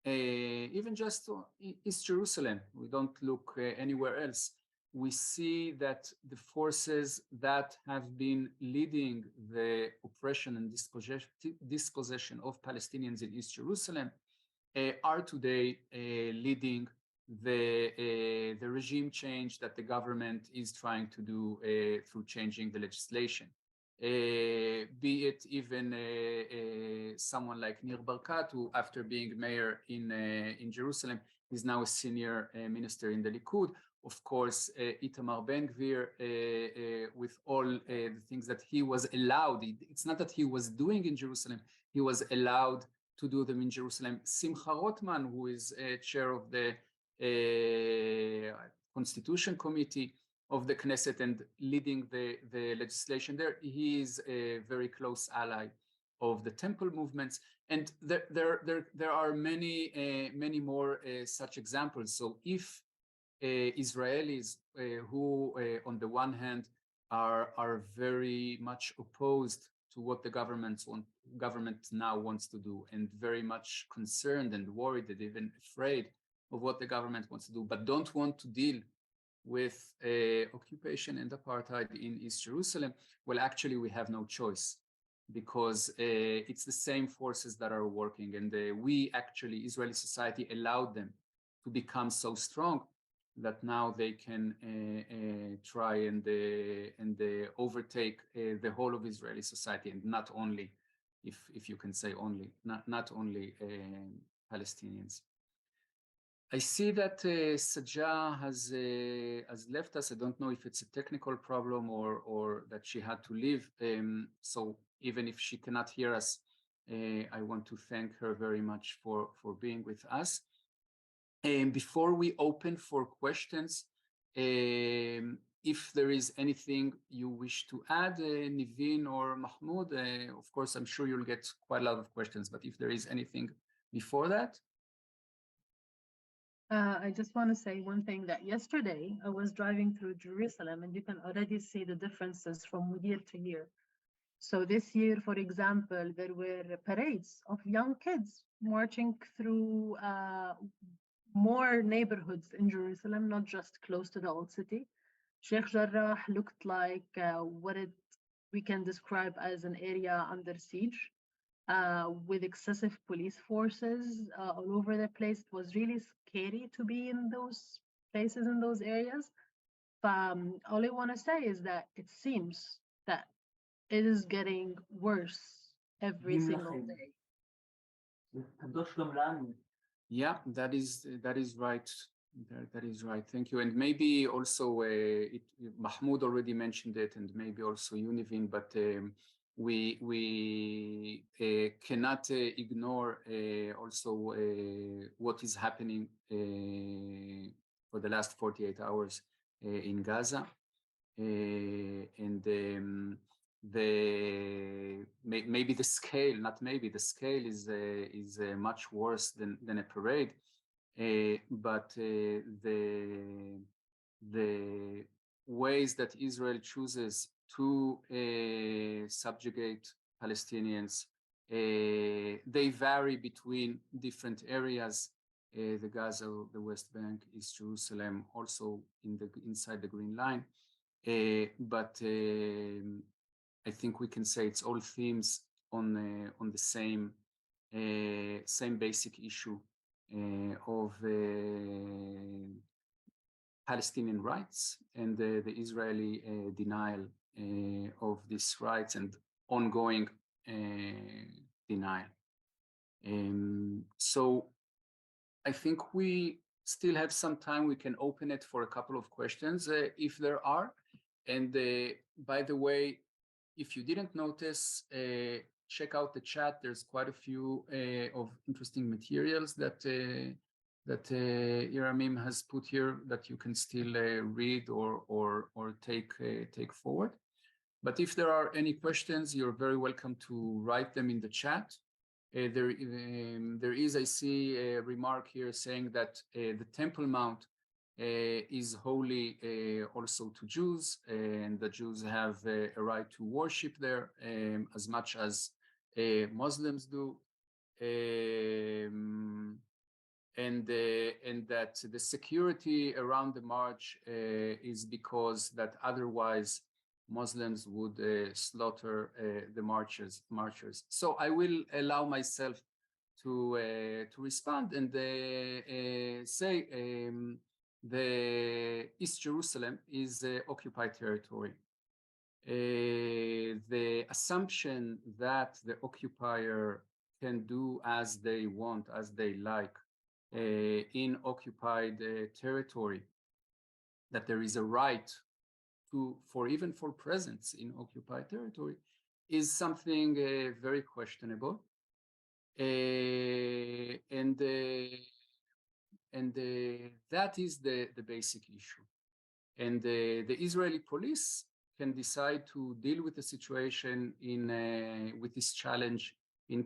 G: even just East Jerusalem, we don't look anywhere else, we see that the forces that have been leading the oppression and dispossession of Palestinians in East Jerusalem are today leading the regime change that the government is trying to do through changing the legislation. Be it even someone like Nir Barkat, who, after being mayor in Jerusalem, is now a senior minister in the Likud. Of course, Itamar Ben-Gvir, with all the things that he was allowed. It's not that he was doing in Jerusalem, he was allowed to do them in Jerusalem. Simcha Rotman, who is chair of the Constitution Committee of the Knesset and leading the legislation there, he is a very close ally of the temple movements. And there are many more such examples. So if Israelis who on the one hand are very much opposed to what the government now wants to do, and very much concerned and worried and even afraid of what the government wants to do, but don't want to deal with occupation and apartheid in East Jerusalem, well, actually we have no choice, because it's the same forces that are working, and we actually, Israeli society, allowed them to become so strong that now they can try and overtake the whole of Israeli society, and not only, if you can say only, not only Palestinians. I see that Sajah has left us. I don't know if it's a technical problem or that she had to leave. So even if she cannot hear us, I want to thank her very much for being with us. And before we open for questions, if there is anything you wish to add, Nivin or Mahmoud, of course, I'm sure you'll get quite a lot of questions, but if there is anything before that.
J: I just want to say one thing, that yesterday I was driving through Jerusalem, and you can already see the differences from year to year. So this year, for example, there were parades of young kids marching through more neighborhoods in Jerusalem, not just close to the old city. Sheikh Jarrah looked like what we can describe as an area under siege, with excessive police forces all over the place. It was really scary to be in those places, in those areas. All I want to say is that it seems that it is getting worse every single day.
G: Yeah, that is right. That is right. Thank you. And maybe also Mahmoud already mentioned it, and maybe also Univin, but we cannot ignore also what is happening for the last 48 hours in Gaza, and maybe the scale, not maybe, the scale is much worse than a parade, but the ways that Israel chooses to subjugate Palestinians, they vary between different areas. The Gaza, the West Bank, East Jerusalem, also inside the Green Line, but I think we can say it's all themes on the same basic issue of Palestinian rights and the Israeli denial of these rights and ongoing denial. So I think we still have some time. We can open it for a couple of questions if there are. And by the way, if you didn't notice, check out the chat. There's quite a few of interesting materials that Iramim has put here that you can still read or take forward. But if there are any questions, you're very welcome to write them in the chat. There is, I see, a remark here saying that the Temple Mount is holy also to Jews, and the Jews have a right to worship there as much as Muslims do, and that the security around the march is because that otherwise Muslims would slaughter the marchers. So I will allow myself to respond and say the East Jerusalem is occupied territory. The assumption that the occupier can do as they want, as they like, in occupied territory, that there is a right even for presence in occupied territory, is something very questionable. And that is the basic issue. And the Israeli police can decide to deal with the situation with this challenge in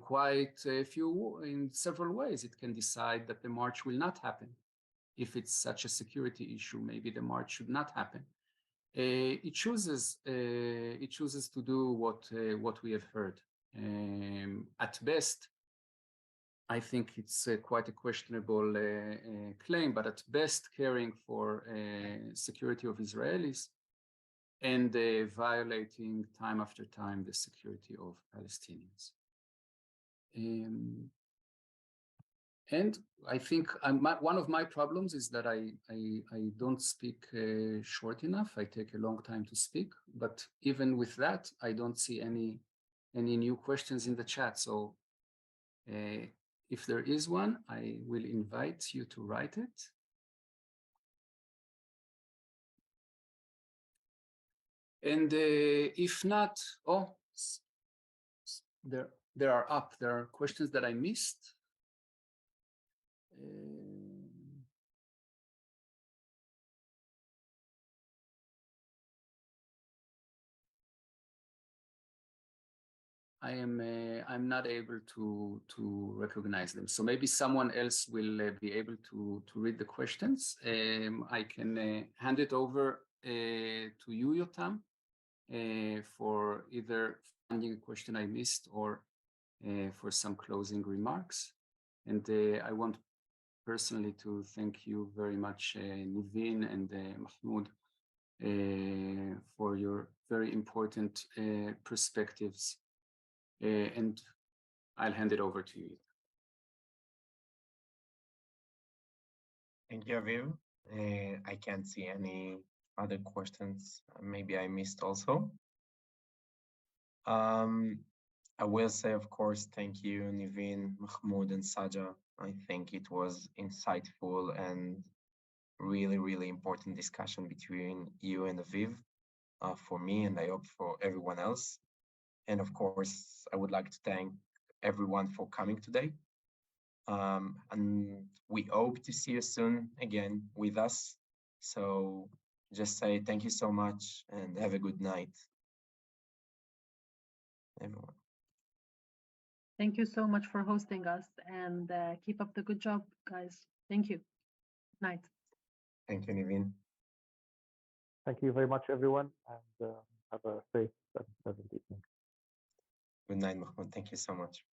G: in several ways. It can decide that the march will not happen. If it's such a security issue, maybe the march should not happen. It chooses to do what we have heard. At best, I think it's quite a questionable claim, but at best caring for security of Israelis and violating time after time the security of Palestinians. And I think one of my problems is that I don't speak short enough. I take a long time to speak, but even with that, I don't see any new questions in the chat. So if there is one, I will invite you to write it. And if not, there are questions that I missed. I'm not able to recognize them. So maybe someone else will be able to read the questions. I can hand it over to you, Yotam, for either finding a question I missed or for some closing remarks. And I want personally to thank you very much, Nivin and Mahmoud, for your very important perspectives. And I'll hand it over to you.
A: Thank you, Aviv. I can't see any other questions. Maybe I missed also. I will say, of course, thank you, Nivin, Mahmoud, and Saja. I think it was insightful and really, really important discussion between you and Aviv for me, and I hope for everyone else. And of course, I would like to thank everyone for coming today. And we hope to see you soon again with us. So just say thank you so much and have a good night, everyone.
J: Thank you so much for hosting us, and keep up the good job, guys. Thank you. Good night.
A: Thank you, Nivin.
I: Thank you very much, everyone, and have a safe and pleasant evening.
A: Good night, Mahmoud. Thank you so much.